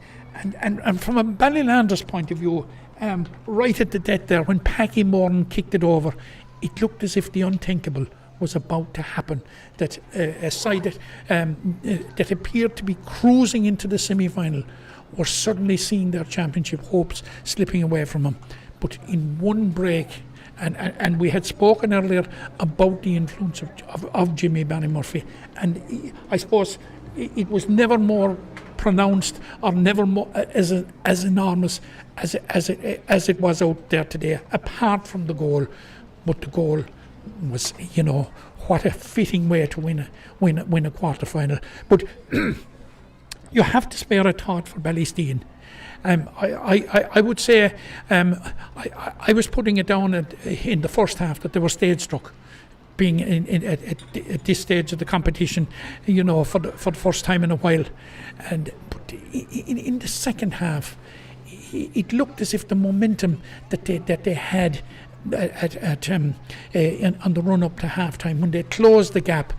And from a Ballylanders point of view, right at the death there, when Packy Moran kicked it over, it looked as if the unthinkable was about to happen. That a side that appeared to be cruising into the semi-final were suddenly seeing their championship hopes slipping away from them. But in one break, and we had spoken earlier about the influence of Jimmy Ballymurphy, and I suppose it was never more pronounced or never more as enormous as it was out there today, apart from the goal. But the goal was, what a fitting way to win a quarter-final. But you have to spare a thought for Ballysteen. I would say I was putting it down in the first half that they were stage struck, being at this stage of the competition, for the first time in a while. But in the second half, it looked as if the momentum that they had on the run up to half time, when they closed the gap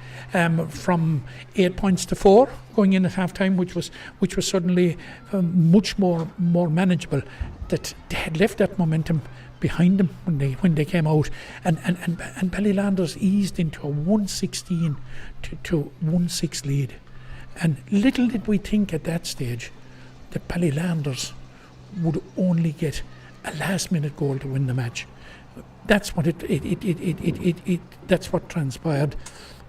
from 8 points to 4 going in at half time, which was suddenly much more manageable, that they had left that momentum behind them when they came out, and Ballylanders eased into a 116 to 1-6 lead. And little did we think at that stage that Ballylanders would only get a last minute goal to win the match. That's what that's what transpired.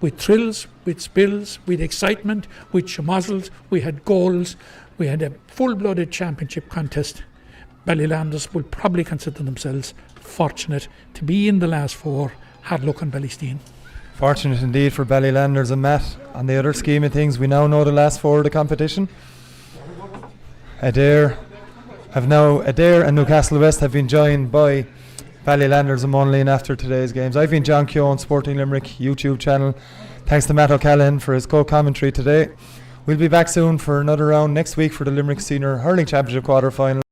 With thrills, with spills, with excitement, with schmozzles, we had goals, we had a full-blooded championship contest. Ballylanders will probably consider themselves fortunate to be in the last four. Hard luck on Ballysteen. Fortunate indeed for Ballylanders. And Matt, on the other scheme of things, we now know the last four of the competition. Adair and Newcastle West have been joined by Ballylanders and Monaghan after today's games. I've been John Keoghan, Sporting Limerick YouTube channel. Thanks to Matt O'Callaghan for his co-commentary today. We'll be back soon for another round next week for the Limerick Senior Hurling Championship quarter final.